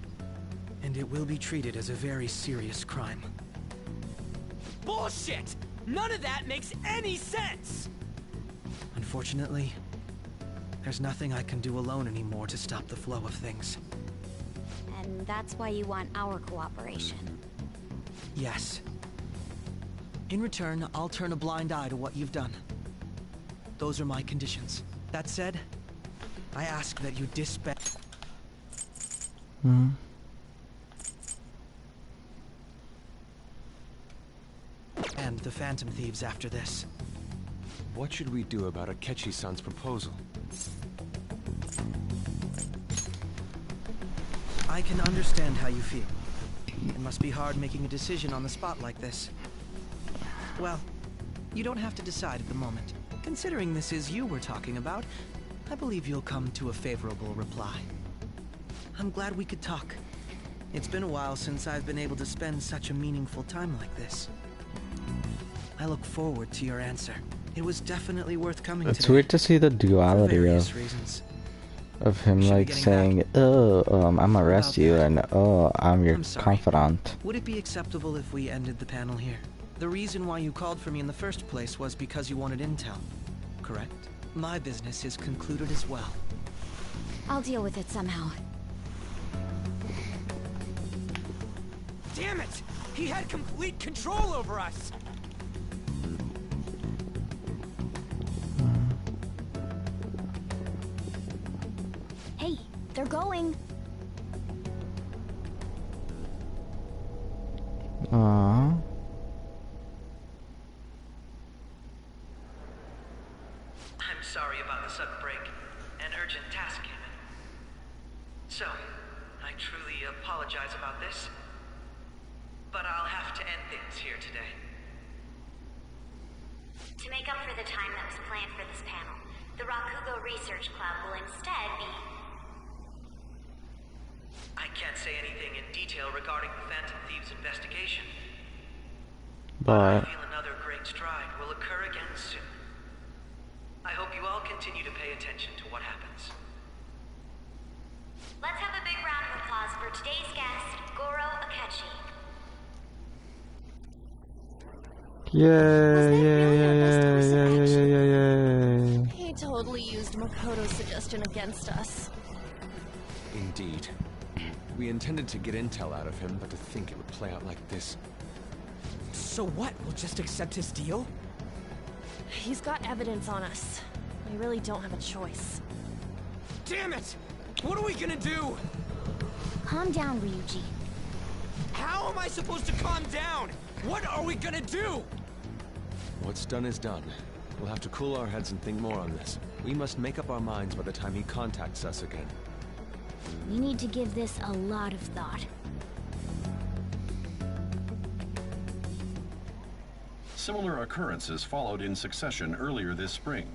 And it will be treated as a very serious crime. Bullshit! None of that makes any sense! Unfortunately, there's nothing I can do alone anymore to stop the flow of things. And that's why you want our cooperation. Yes. In return, I'll turn a blind eye to what you've done. Those are my conditions. That said, I ask that you disband. And the Phantom Thieves after this. What should we do about Akechi-san's proposal? I can understand how you feel. It must be hard making a decision on the spot like this. Well, you don't have to decide at the moment. Considering this is you we're talking about, I believe you'll come to a favorable reply. I'm glad we could talk. It's been a while since I've been able to spend such a meaningful time like this. I look forward to your answer. It was definitely worth coming It's today. weird to see the duality of him like saying, "Oh, I'm arrest you," and "Oh, I'm your confidant." Would it be acceptable if we ended the panel here? The reason why you called for me in the first place was because you wanted intel, correct? My business is concluded as well. I'll deal with it somehow. Damn it! He had complete control over us! Hey, they're going. Aww. I'm sorry about the sudden break. An urgent task came in. So, I truly apologize about this. But I'll have to end things here today. To make up for the time that was planned for this panel, the Rakugo Research Club will instead be... I can't say anything in detail regarding the Phantom Thieves investigation. But I feel another great stride will occur again soon. I hope you all continue to pay attention to what happens. Let's have a big round of applause for today's guest, Goro Akechi. Yay! He totally used Makoto's suggestion against us. Indeed. We intended to get intel out of him, but to think it would play out like this. So what? We'll just accept his deal? He's got evidence on us. We really don't have a choice. Damn it! What are we gonna do? Calm down, Ryuji. How am I supposed to calm down? What are we gonna do? What's done is done. We'll have to cool our heads and think more on this. We must make up our minds by the time he contacts us again. We need to give this a lot of thought. Similar occurrences followed in succession earlier this spring.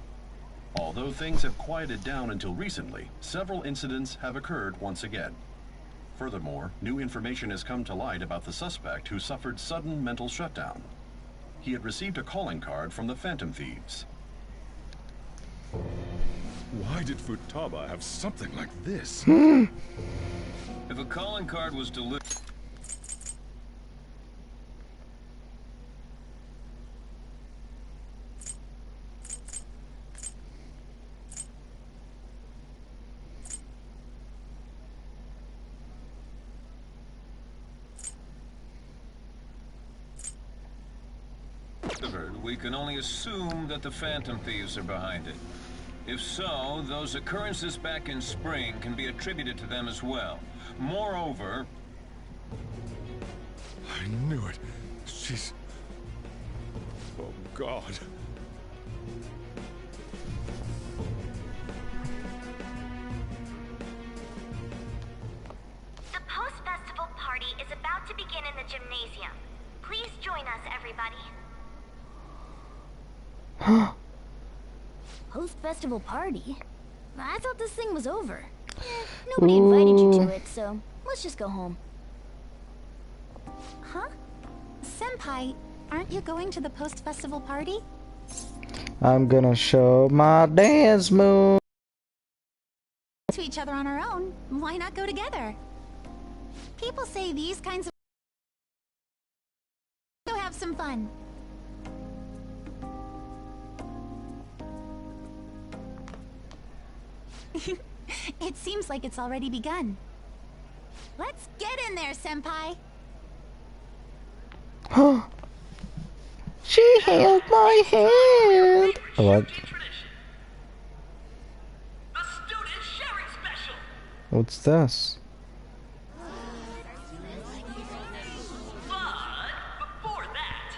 Although things have quieted down until recently, several incidents have occurred once again. Furthermore, new information has come to light about the suspect who suffered sudden mental shutdown. He had received a calling card from the Phantom Thieves. Why did Futaba have something like this? If a calling card was delivered... we can only assume that the Phantom Thieves are behind it. If so, those occurrences back in spring can be attributed to them as well. Moreover... I knew it. She's... Oh, God. The post-festival party is about to begin in the gymnasium. Please join us, everybody. Post-festival party? I thought this thing was over. Nobody invited you to it, so let's just go home. Huh? Senpai, aren't you going to the post-festival party? I'm gonna show my dance move. To each other on our own, why not go together? People say these kinds of... So have some fun. It seems like it's already begun. Let's get in there, Senpai! She held my hand! What? What's this? Before that,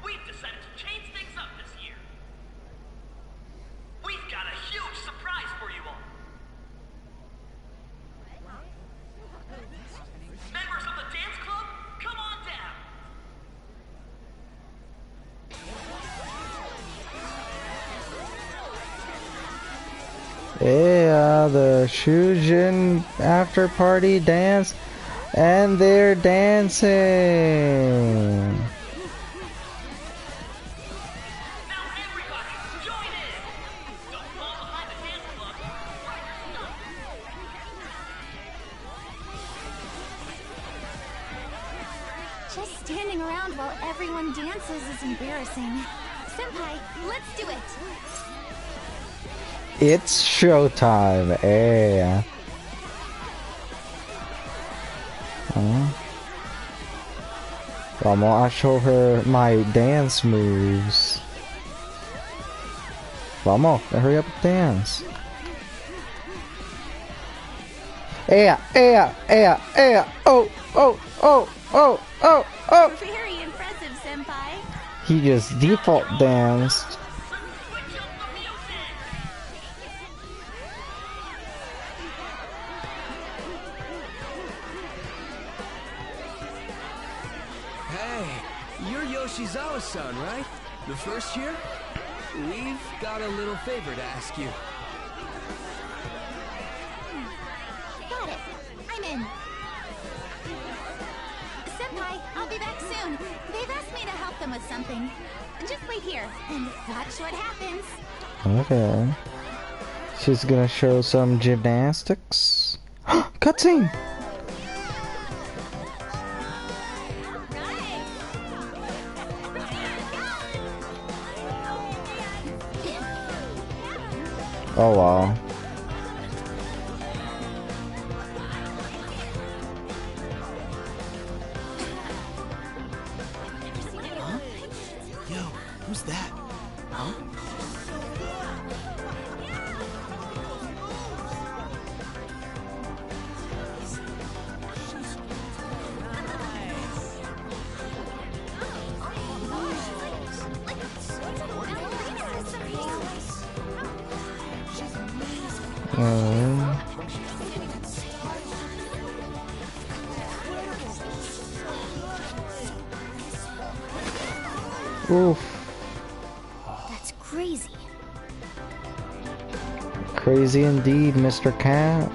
we've decided to change things up this year. We've got a huge surprise for you all. Members of the dance club, come on down. Yeah, the Shujin after party dance, and they're dancing. Just standing around while everyone dances is embarrassing. Senpai, let's do it! It's showtime, yeah. Vamos a show her my dance moves. Vamos, hurry up and dance. Yeah, oh, oh, oh, oh, oh, oh. Very impressive, Senpai. He just default danced. Yoshizawa-san, right? The first year? We've got a little favor to ask you. Got it. I'm in. Senpai, I'll be back soon. They've asked me to help them with something. Just wait here and watch what happens. Okay. She's gonna show some gymnastics. Cutscene! Oh wow. Huh? Yo, who's that? Huh? Oof. That's crazy. Crazy indeed, Mr. Cat.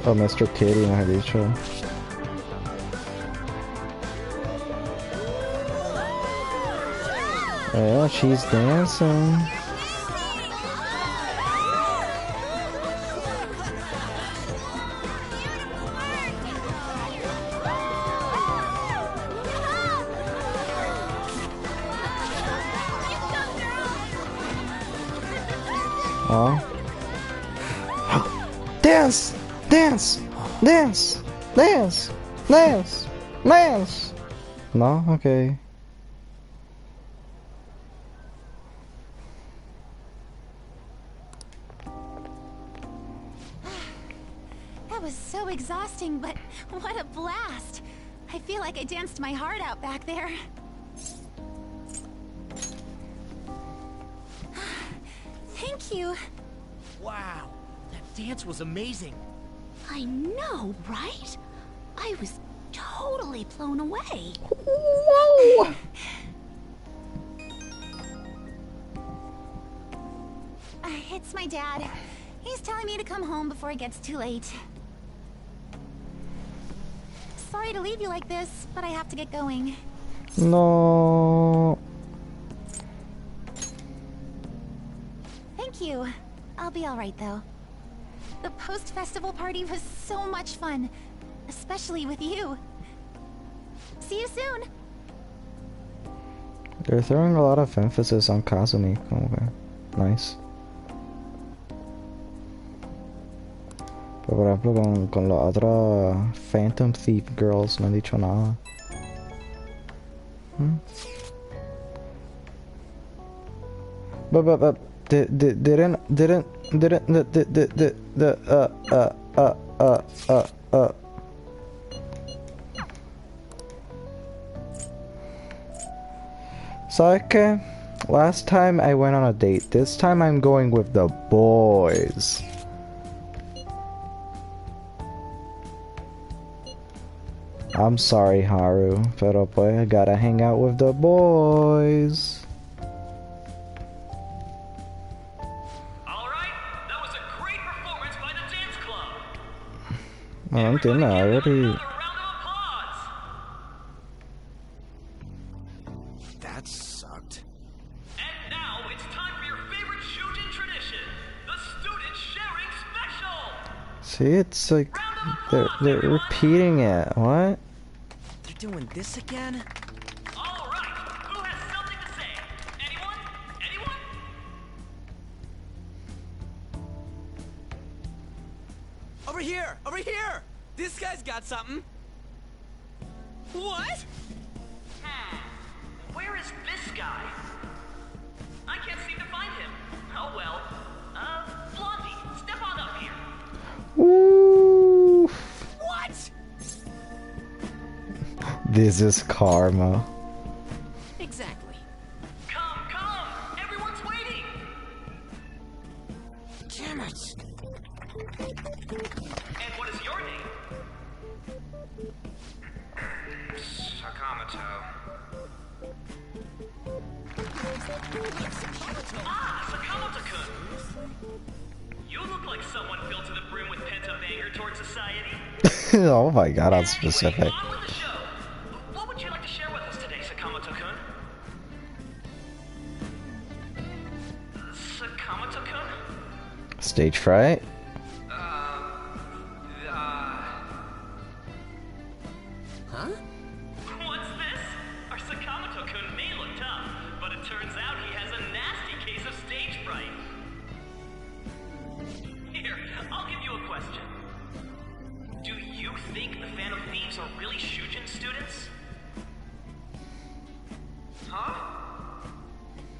Oh, Mr. Kitty, mejor dicho. Yeah, she's dancing. Oh. Dance! Dance! Dance! Dance! Dance! Dance! No? Okay. That was so exhausting, but what a blast! I feel like I danced my heart out back there. Thank you. Wow, that dance was amazing. I know, right? I was totally blown away. Whoa! It's my dad. He's telling me to come home before it gets too late. Sorry to leave you like this, but I have to get going. No. Thank you. I'll be alright though. The post-festival party was so much fun, especially with you. See you soon! They're throwing a lot of emphasis on Kazumi. Okay. Nice. Pero por ejemplo con las otras Phantom Thief girls no han dicho nada. But didn't ¿Sabes qué? Last time I went on a date. This time I'm going with the boys. I'm sorry, Haru, pero pues I gotta hang out with the boys. I don't think I already. That sucked. And now it's time for your favorite Shujin tradition, the student sharing special. See, it's like they're repeating it. What? They're doing this again? All right, who has something to say? Anyone? Anyone? Over here! Over here! This guy's got something. What? Where is this guy? I can't seem to find him. Oh well. Blondie, step on up here. Ooh. What? This is karma. Exactly. Come! Everyone's waiting! Damn it! And what is your name? Sakamoto. Ah, Sakamoto-kun! You look like someone filled to the brim with pent-up anger towards society. Oh my god, that's specific. On with the show. What would you like to share with us today, Sakamoto-kun? Sakamoto-kun? Stage fright? Huh? What's this? Our Sakamoto-kun may look tough, but it turns out he has a nasty case of stage fright. Here, I'll give you a question. Do you think the Phantom Thieves are really Shujin students? Huh?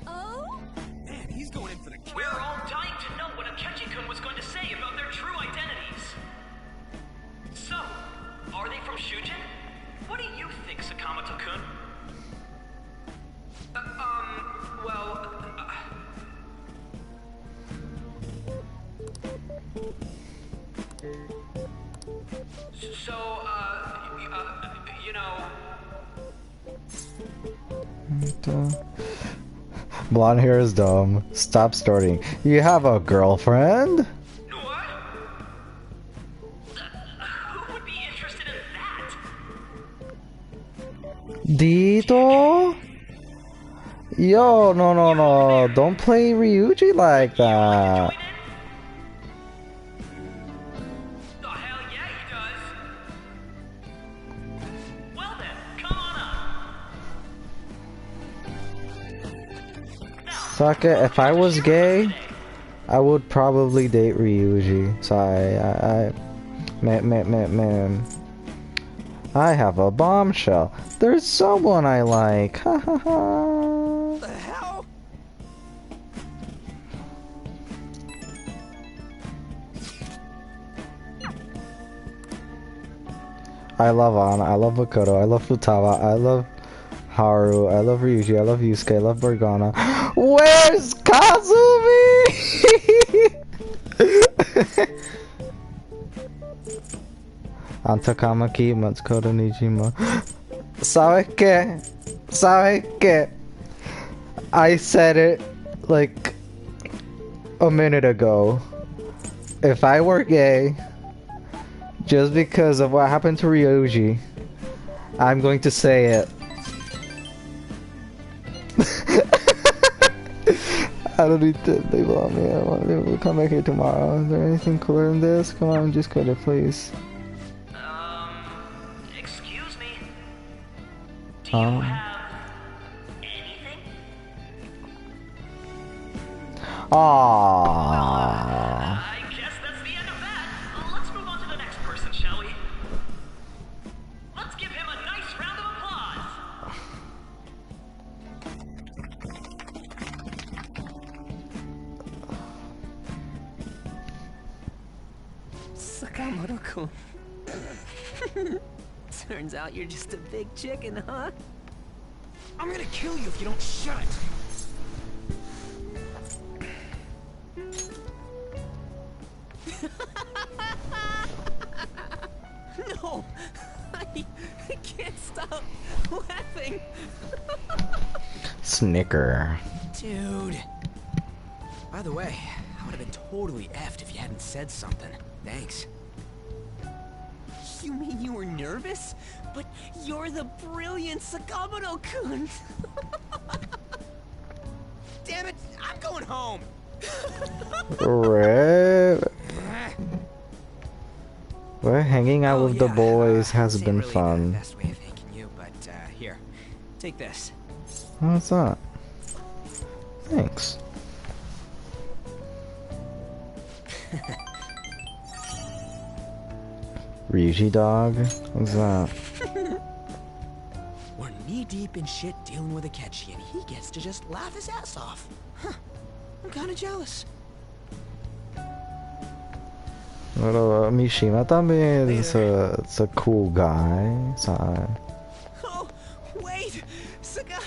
Oh? Man, he's going in for the kill. We're all dying to know what Akechi-kun was going to say about their true identities. So, are they from Shujin? What do you think, Sakamoto-kun? Blonde hair is dumb. Stop starting. You have a girlfriend? Dito? Yo, no. Don't play Ryuji like that. Suck it. If I was gay, I would probably date Ryuji. Sorry, man. I have a bombshell. There's someone I like. Ha ha ha. What the hell? I love Ana. I love Makoto. I love Futaba. I love Haru. I love Ryuji. I love Yusuke. I love Morgana. Where's Kazumi? Antakamaki, Matsukoto Nijima. ¿Sabe qué? I said it like a minute ago. If I were gay, just because of what happened to Ryuji, I'm going to say it. I don't need to label on me. I want to come back here tomorrow. Is there anything cooler than this? Come on, just cut it, please. Excuse me. Do you have anything? Aww. I guess that's the end of that. Let's move on to the next person, shall we? Let's give him a nice round of applause. Sakamoto-kun. Turns out you're just a big chicken, huh? I'm gonna kill you if you don't shut. No! I can't stop laughing. Snicker. Dude. By the way, I would have been totally effed if you hadn't said something. Thanks. You mean you were nervous? But you're the brilliant Sakamoto-kun! Damn it! I'm going home! Red. Well, hanging out with the boys has been really fun. the best way of thanking you, but here, take this. What's that? Thanks. Ryuji dog? What's that? We're knee-deep in shit dealing with Akechi, and he gets to just laugh his ass off. Huh. I'm kinda jealous. Pero Mishima también is a cool guy. So. Oh, wait! Saka...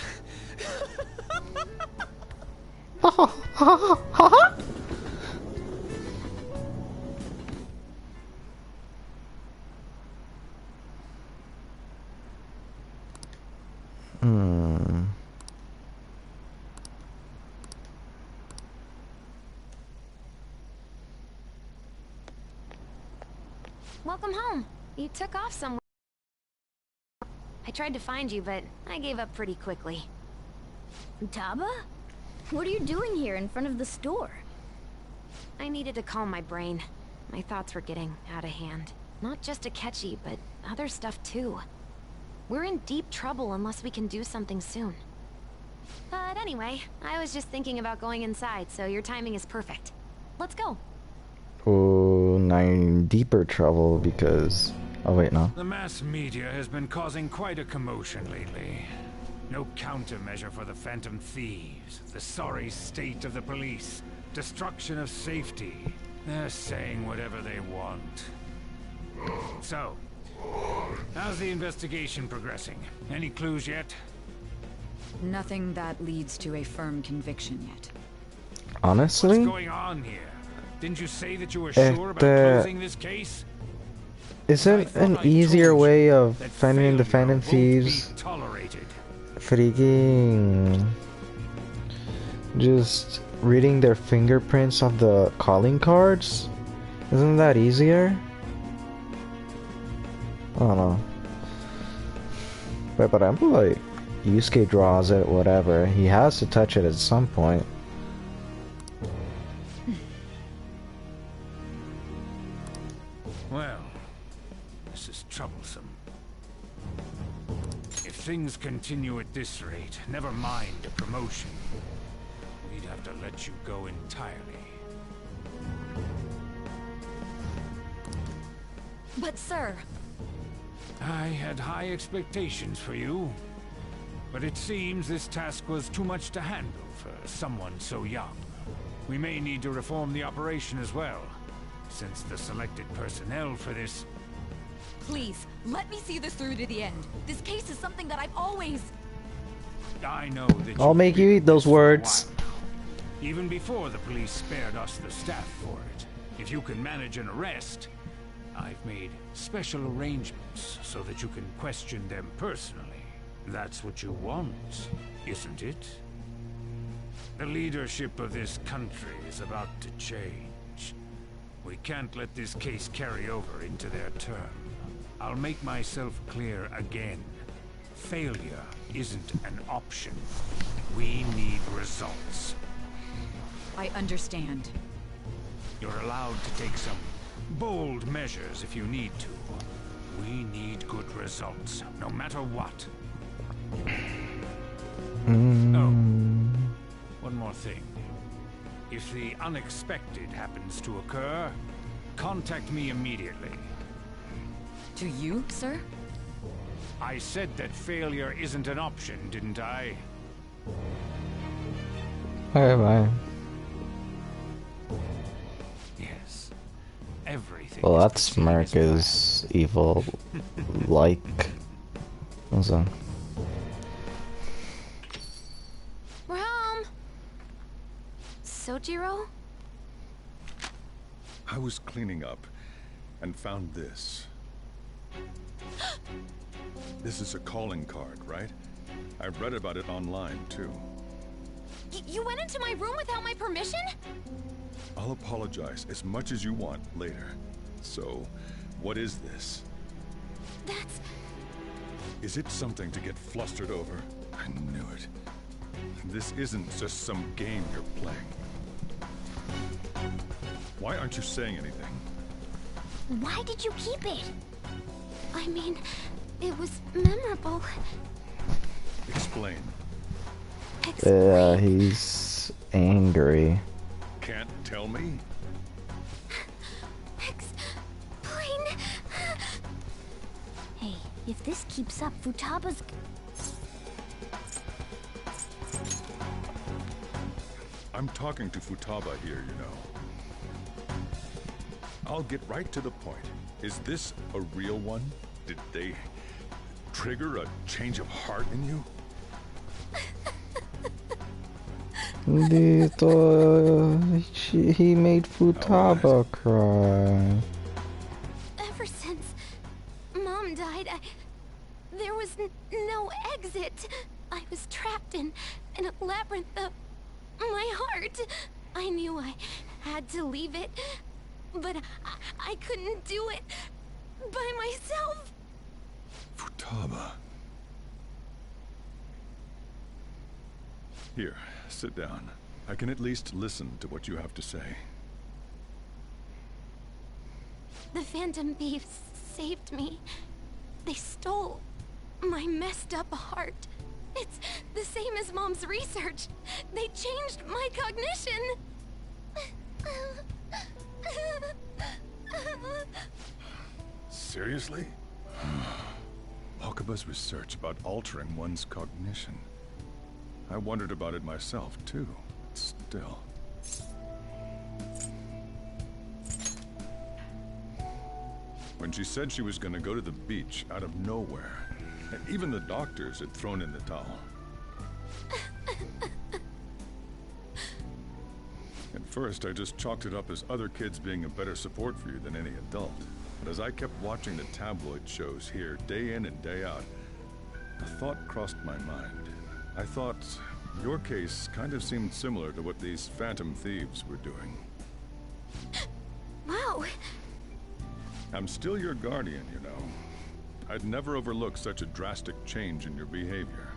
Welcome home. You took off somewhere. I tried to find you, but I gave up pretty quickly. Futaba? What are you doing here in front of the store? I needed to calm my brain. My thoughts were getting out of hand. Not just Akechi, but other stuff too. We're in deep trouble unless we can do something soon. But anyway, I was just thinking about going inside, so your timing is perfect. Let's go. Oh, now you're in deeper trouble because... Oh wait, no. The mass media has been causing quite a commotion lately. No countermeasure for the Phantom Thieves, the sorry state of the police, destruction of safety. They're saying whatever they want. So, how's the investigation progressing? Any clues yet? Nothing that leads to a firm conviction yet. Honestly? What's going on here? Didn't you say that you were sure about closing this case? Isn't an easier way of finding the Phantom Thieves freaking just reading their fingerprints off the calling cards? Isn't that easier? I don't know. But ejemplo, like, Yusuke draws it, whatever. He has to touch it at some point. Well, this is troublesome. If things continue at this rate, never mind a promotion, we'd have to let you go entirely. But sir... I had high expectations for you, but it seems this task was too much to handle for someone so young. We may need to reform the operation as well, since the selected personnel for this... Please, let me see this through to the end. This case is something that I've always... I know that I'll make you eat those words. Even before the police spared us the staff for it. If you can manage an arrest, I've made special arrangements so that you can question them personally. That's what you want, isn't it? The leadership of this country is about to change. We can't let this case carry over into their term. I'll make myself clear again. Failure isn't an option. We need results. I understand. You're allowed to take some bold measures if you need to. We need good results, no matter what. Oh, one more thing. If the unexpected happens to occur, contact me immediately. To you, sir? I said that failure isn't an option, didn't I? Okay, bye. Yes. Everything. Well, that smirk is evil like. What's that? We're home. Sojiro? I was cleaning up and found this. This is a calling card, right? I read about it online, too. You went into my room without my permission? I'll apologize as much as you want later. So, what is this? That's... Is it something to get flustered over? I knew it. This isn't just some game you're playing. Why aren't you saying anything? Why did you keep it? I mean, it was memorable. Explain. He's angry. Can't tell me? Explain. Hey, if this keeps up, Futaba's... I'm talking to Futaba here, you know. I'll get right to the point. Is this a real one? Did they trigger a change of heart in you? He made Futaba cry. Ever since Mom died, there was no exit. I was trapped in a labyrinth of my heart. I knew I had to leave it, but I couldn't do it by myself. Futaba. Here, sit down. I can at least listen to what you have to say. The Phantom Thieves saved me. They stole my messed up heart. It's the same as Mom's research. They changed my cognition. Seriously? Okaba's research about altering one's cognition. I wondered about it myself, too. Still. When she said she was gonna go to the beach out of nowhere, and even the doctors had thrown in the towel. At first, I just chalked it up as other kids being a better support for you than any adult. But as I kept watching the tabloid shows here, day in and day out, a thought crossed my mind. I thought, Your case kind of seemed similar to what these Phantom Thieves were doing. Wow. I'm still your guardian, you know. I'd never overlook such a drastic change in your behavior.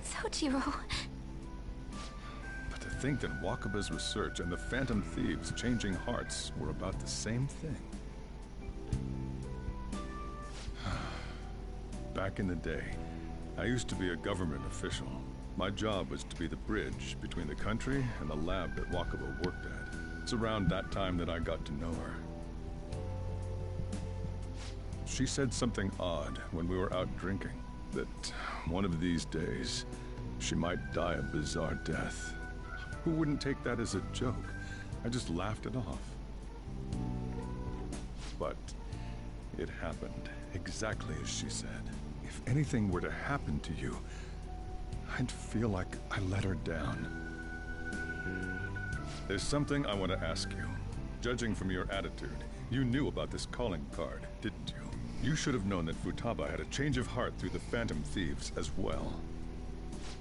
Sojiro. But to think that Wakaba's research and the Phantom Thieves' changing hearts were about the same thing. Back in the day, I used to be a government official. My job was to be the bridge between the country and the lab that Wakaba worked at. It's around that time that I got to know her. She said something odd when we were out drinking, that one of these days, she might die a bizarre death. Who wouldn't take that as a joke? I just laughed it off. But it happened exactly as she said. If anything were to happen to you, I'd feel like I let her down. There's something I want to ask you. Judging from your attitude, you knew about this calling card, didn't you? You should have known that Futaba had a change of heart through the Phantom Thieves as well.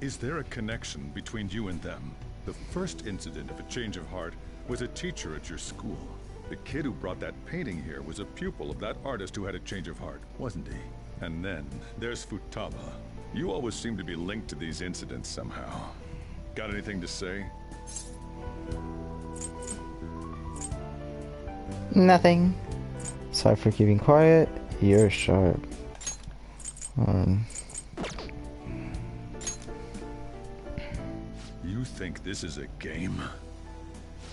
Is there a connection between you and them? The first incident of a change of heart was a teacher at your school. The kid who brought that painting here was a pupil of that artist who had a change of heart, wasn't he? And then there's Futaba. You always seem to be linked to these incidents somehow. Got anything to say? Nothing. Sorry for keeping quiet. You're sharp. You think this is a game?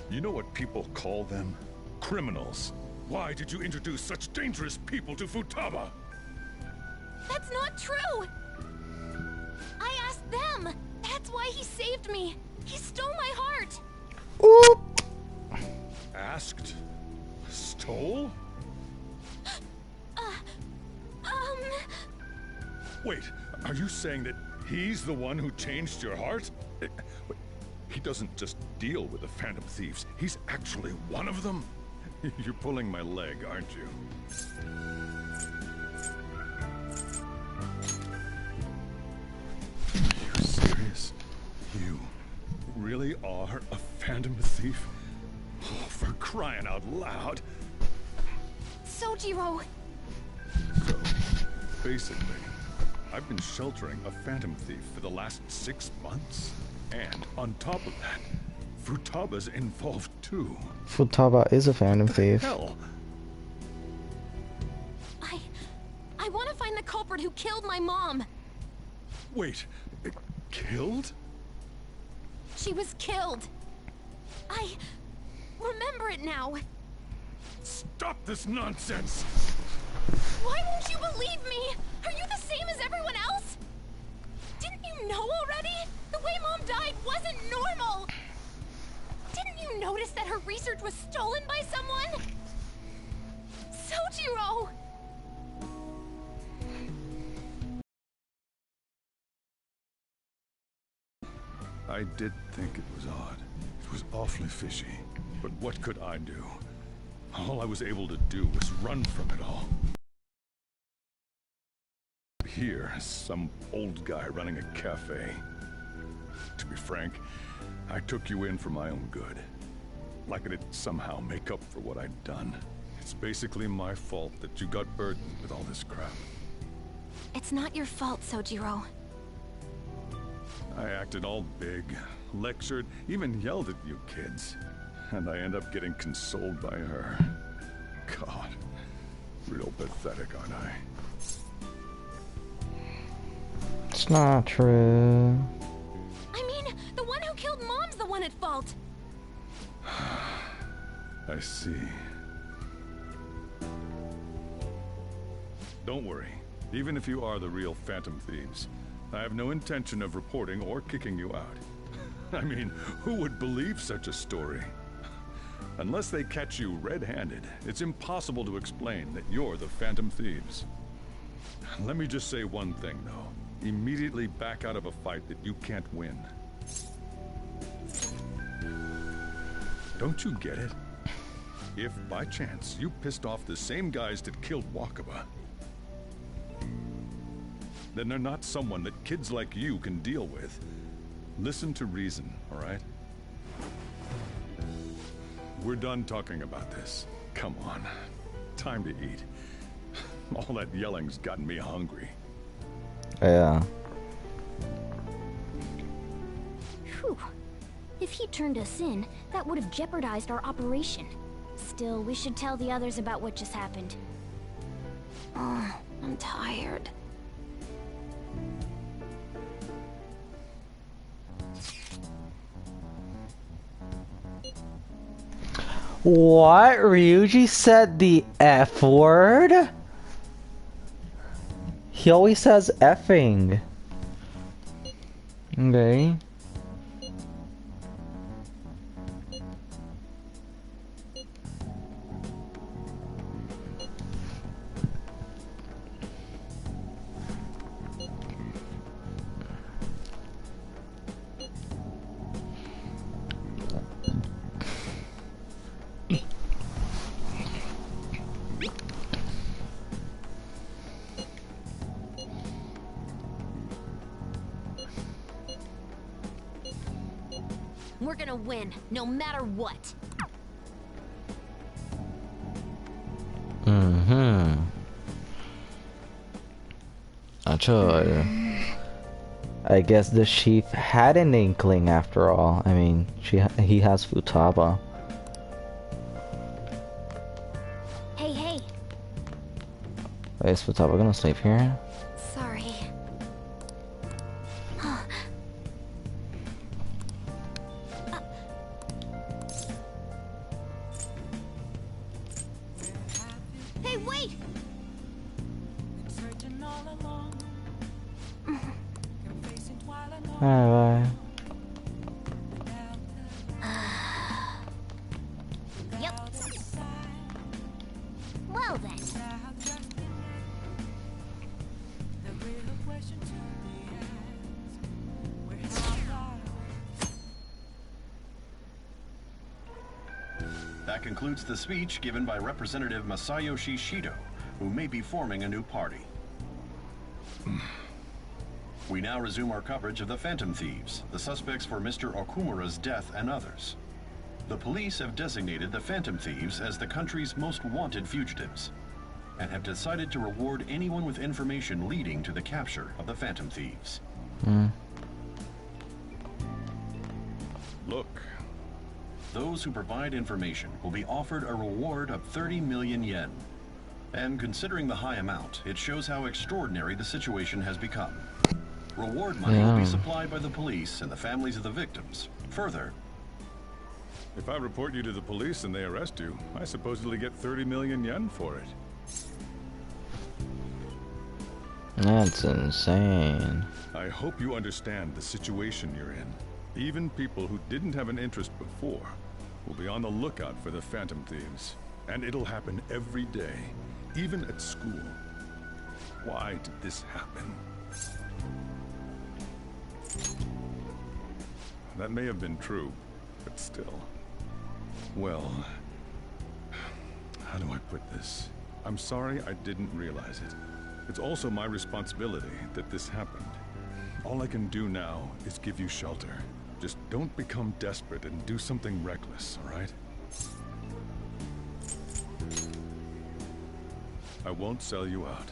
You know what people call them? Criminals. Why did you introduce such dangerous people to Futaba? That's not true! I asked them! That's why he saved me! He stole my heart! Oop. Asked? Stole? Wait, are you saying that he's the one who changed your heart? He doesn't just deal with the Phantom Thieves, he's actually one of them? You're pulling my leg, aren't you? Are you serious? You really are a Phantom Thief? Oh, for crying out loud! Sojiro! So, basically, I've been sheltering a Phantom Thief for the last 6 months. And on top of that, Futaba's involved too. Futaba is a Phantom Thief. Hell! I want to find the culprit who killed my mom! Wait, killed? She was killed! I remember it now! Stop this nonsense! Why won't you believe me? Are you the same as everyone else? Didn't you know already? The way Mom died wasn't normal! Didn't you notice that her research was stolen by someone? Sojiro! I did think it was odd. It was awfully fishy. But what could I do? All I was able to do was run from it all. Here, some old guy running a cafe. To be frank, I took you in for my own good. Like it'd somehow make up for what I'd done. It's basically my fault that you got burdened with all this crap. It's not your fault, Sojiro. I acted all big, lectured, even yelled at you kids. And I end up getting consoled by her. God, real pathetic, aren't I? It's not true. I mean, the one who killed Mom's the one at fault. I see. Don't worry. Even if you are the real Phantom Thieves, I have no intention of reporting or kicking you out. I mean, who would believe such a story? Unless they catch you red-handed, it's impossible to explain that you're the Phantom Thieves. Let me just say one thing, though. Immediately back out of a fight that you can't win. Don't you get it? If, by chance, you pissed off the same guys that killed Wakaba, then they're not someone that kids like you can deal with. Listen to reason, all right? We're done talking about this. Come on. Time to eat. All that yelling's gotten me hungry. Yeah. Phew. If he turned us in, that would have jeopardized our operation. Still, we should tell the others about what just happened. Oh, I'm tired. What? Ryuji said the F word? He always says effing. Okay. We're gonna win, no matter what. I guess the chief had an inkling after all. I mean, he has Futaba. Hey, hey. Wait, is Futaba gonna sleep here? Sorry. Hey, wait! Bye. Yep. Well then. That concludes the speech given by Representative Masayoshi Shido, who may be forming a new party. We now resume our coverage of the Phantom Thieves, the suspects for Mr. Okumura's death and others. The police have designated the Phantom Thieves as the country's most wanted fugitives, and have decided to reward anyone with information leading to the capture of the Phantom Thieves. Look. Those who provide information will be offered a reward of 30 million yen. And considering the high amount, it shows how extraordinary the situation has become. Reward money will be supplied by the police and the families of the victims. Further, if I report you to the police and they arrest you, I supposedly get 30 million yen for it. That's insane. I hope you understand the situation you're in. Even people who didn't have an interest before will be on the lookout for the Phantom Thieves. And it'll happen every day, even at school. Why did this happen? That may have been true, but still. Well, how do I put this? I'm sorry I didn't realize it. It's also my responsibility that this happened. All I can do now is give you shelter. Just don't become desperate and do something reckless, all right? I won't sell you out.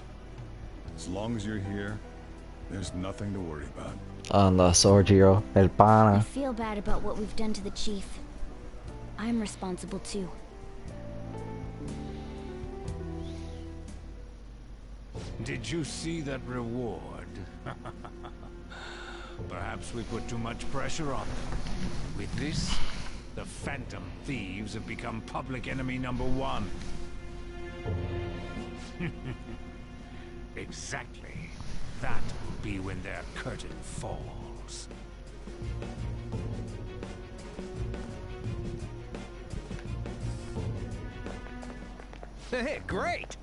As long as you're here, there's nothing to worry about. Unless Orgiro, el I pana. feel bad about what we've done to the chief. I'm responsible too. Did you see that reward? Perhaps we put too much pressure on them. With this, the Phantom Thieves have become public enemy #1. Exactly. That will be when their curtain falls. Hey, great!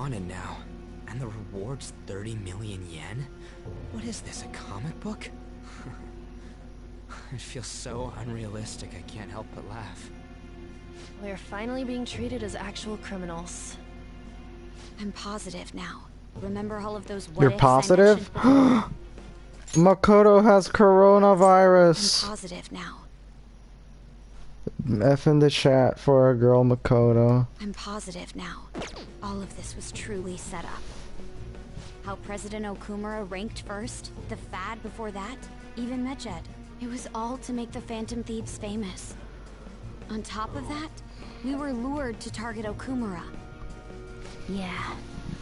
wanted now. And the reward's 30 million yen? What is this, a comic book? It feels so unrealistic, I can't help but laugh. We're finally being treated as actual criminals. I'm positive now. Remember all of those You're positive? Makoto has coronavirus. I'm positive now. F in the chat for our girl Makoto. I'm positive now. All of this was truly set up. How President Okumura ranked first, the Fad before that, even Medjed. It was all to make the Phantom Thieves famous. On top of that, we were lured to target Okumura. Yeah,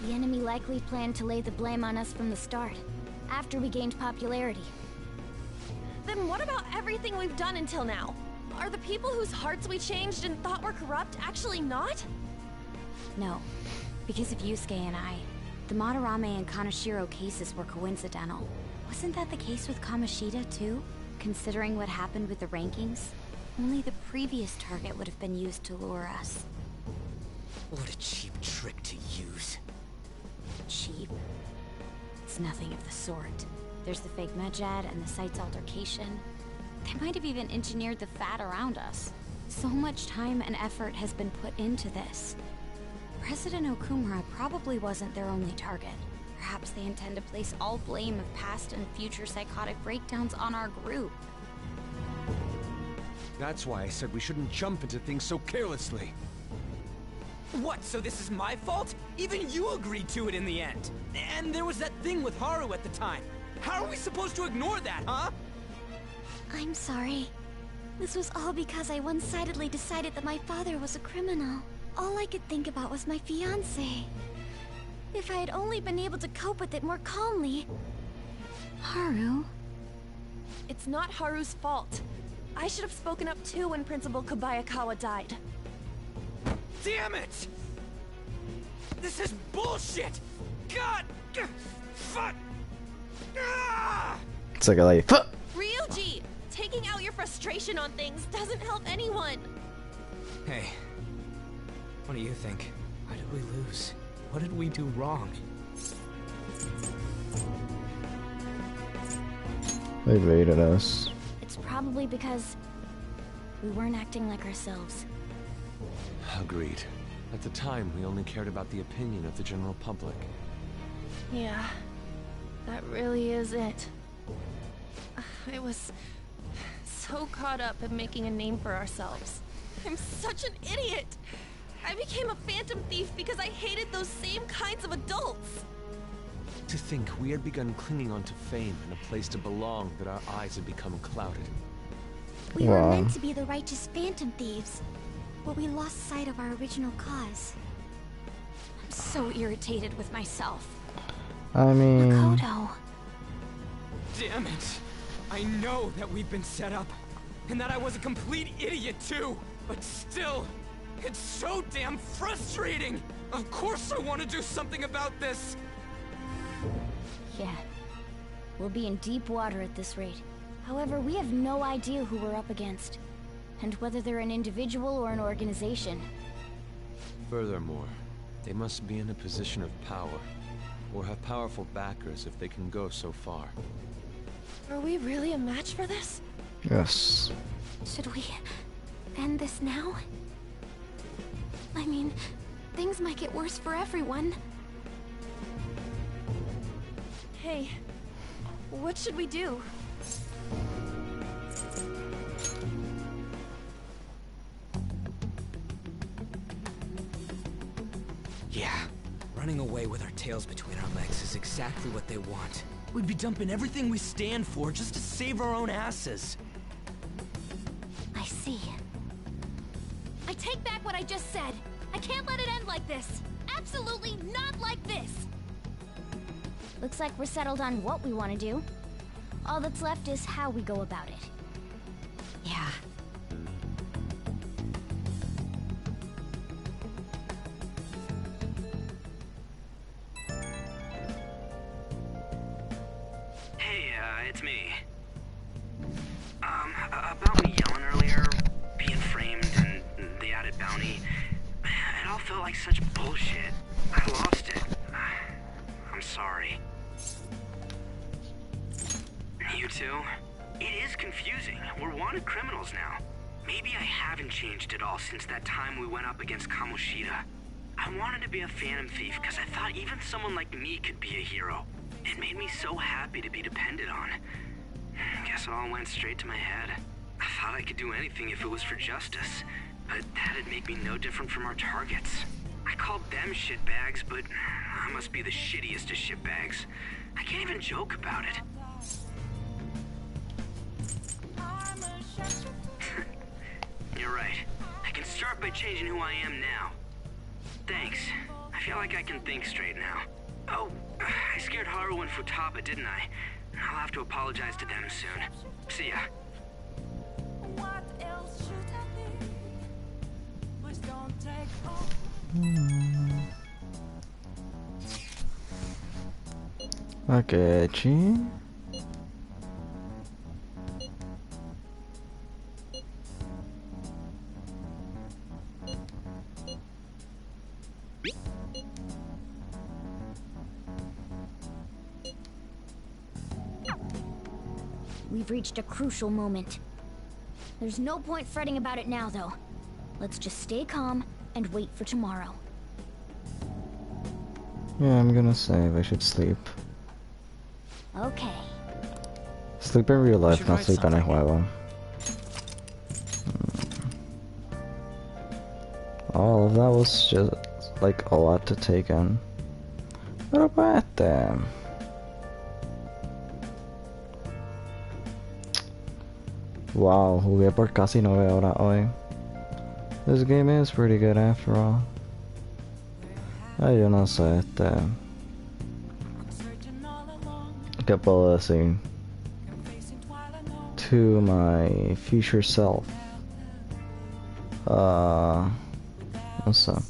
the enemy likely planned to lay the blame on us from the start, after we gained popularity. Then what about everything we've done until now? Are the people whose hearts we changed and thought were corrupt actually not? No, because of Yusuke and I, the Madarame and Kaneshiro cases were coincidental. Wasn't that the case with Kamoshida too? Considering what happened with the rankings, only the previous target would have been used to lure us. What a cheap trick to use. Cheap? It's nothing of the sort. There's the fake Medjed and the site's altercation. They might have even engineered the Fad around us. So much time and effort has been put into this. President Okumura probably wasn't their only target. Perhaps they intend to place all blame of past and future psychotic breakdowns on our group. That's why I said we shouldn't jump into things so carelessly. What, so this is my fault? Even you agreed to it in the end. And there was that thing with Haru at the time. How are we supposed to ignore that, huh? I'm sorry. This was all because I one-sidedly decided that my father was a criminal. All I could think about was my fiancé. If I had only been able to cope with it more calmly. Haru? It's not Haru's fault. I should have spoken up too when Principal Kobayakawa died. Damn it! This is bullshit! God! Fuck! Ah! It's like fuck! Ryuji! Taking out your frustration on things doesn't help anyone! Hey, what do you think? Why did we lose? What did we do wrong? They raided us. It's probably because we weren't acting like ourselves. Agreed. At the time, we only cared about the opinion of the general public. Yeah, that really is it. I was so caught up in making a name for ourselves. I'm such an idiot! I became a phantom thief because I hated those same kinds of adults! To think we had begun clinging onto fame and a place to belong that our eyes had become clouded. We were meant to be the righteous phantom thieves, but we lost sight of our original cause. I'm so irritated with myself. I mean... Makoto. Damn it! I know that we've been set up, and that I was a complete idiot too, but still, it's so damn frustrating! Of course I want to do something about this! Yeah. We'll be in deep water at this rate. However, we have no idea who we're up against, and whether they're an individual or an organization. Furthermore, they must be in a position of power, or have powerful backers if they can go so far. Are we really a match for this? Yes. Should we end this now? I mean, things might get worse for everyone. Hey, what should we do? Yeah, running away with our tails between our legs is exactly what they want. We'd be dumping everything we stand for just to save our own asses. I see. I take back what I just said. I can't let it end like this. Absolutely not like this. Looks like we're settled on what we want to do. All that's left is how we go about it. Yeah. Hey, it's me. About me yelling earlier, being framed, and the added bounty. It all felt like such bullshit. I lost it. wanted criminals now. Maybe I haven't changed at all since that time we went up against Kamoshida. I wanted to be a Phantom Thief because I thought even someone like me could be a hero. It made me so happy to be depended on. Guess it all went straight to my head. I thought I could do anything if it was for justice, but that'd make me no different from our targets. I called them shitbags, but I must be the shittiest of shitbags. I can't even joke about it. You're right. I can start by changing who I am now. Thanks. I feel like I can think straight now. Oh, I scared Haru and Futaba, didn't I? I'll have to apologize to them soon. See ya. Akechi. We've reached a crucial moment. There's no point fretting about it now, though. Let's just stay calm and wait for tomorrow. Yeah, I'm gonna save. I should sleep. Okay. Sleep in real life, not sleep in a juego. All of that was just like a lot to take in. What about them? Wow, jugué por casi 9 horas hoy. This game is pretty good after all. Ay, yo no sé, ¿qué puedo decir? To my future self. No sé.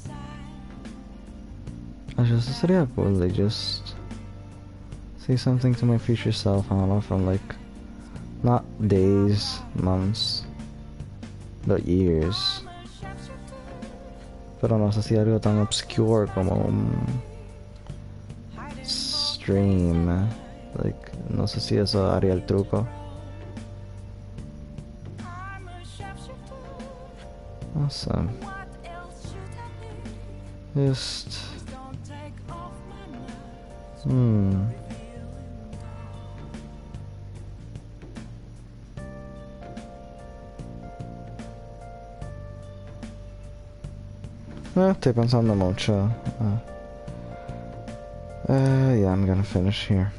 I just sería cool to just say something to my future self, I don't know, from like, not days, months, but years. Pero no sé si algo tan obscure como un stream. Like, no sé si eso haría el truco. No sé. Just... estoy pensando mucho. Yeah, I'm gonna finish here.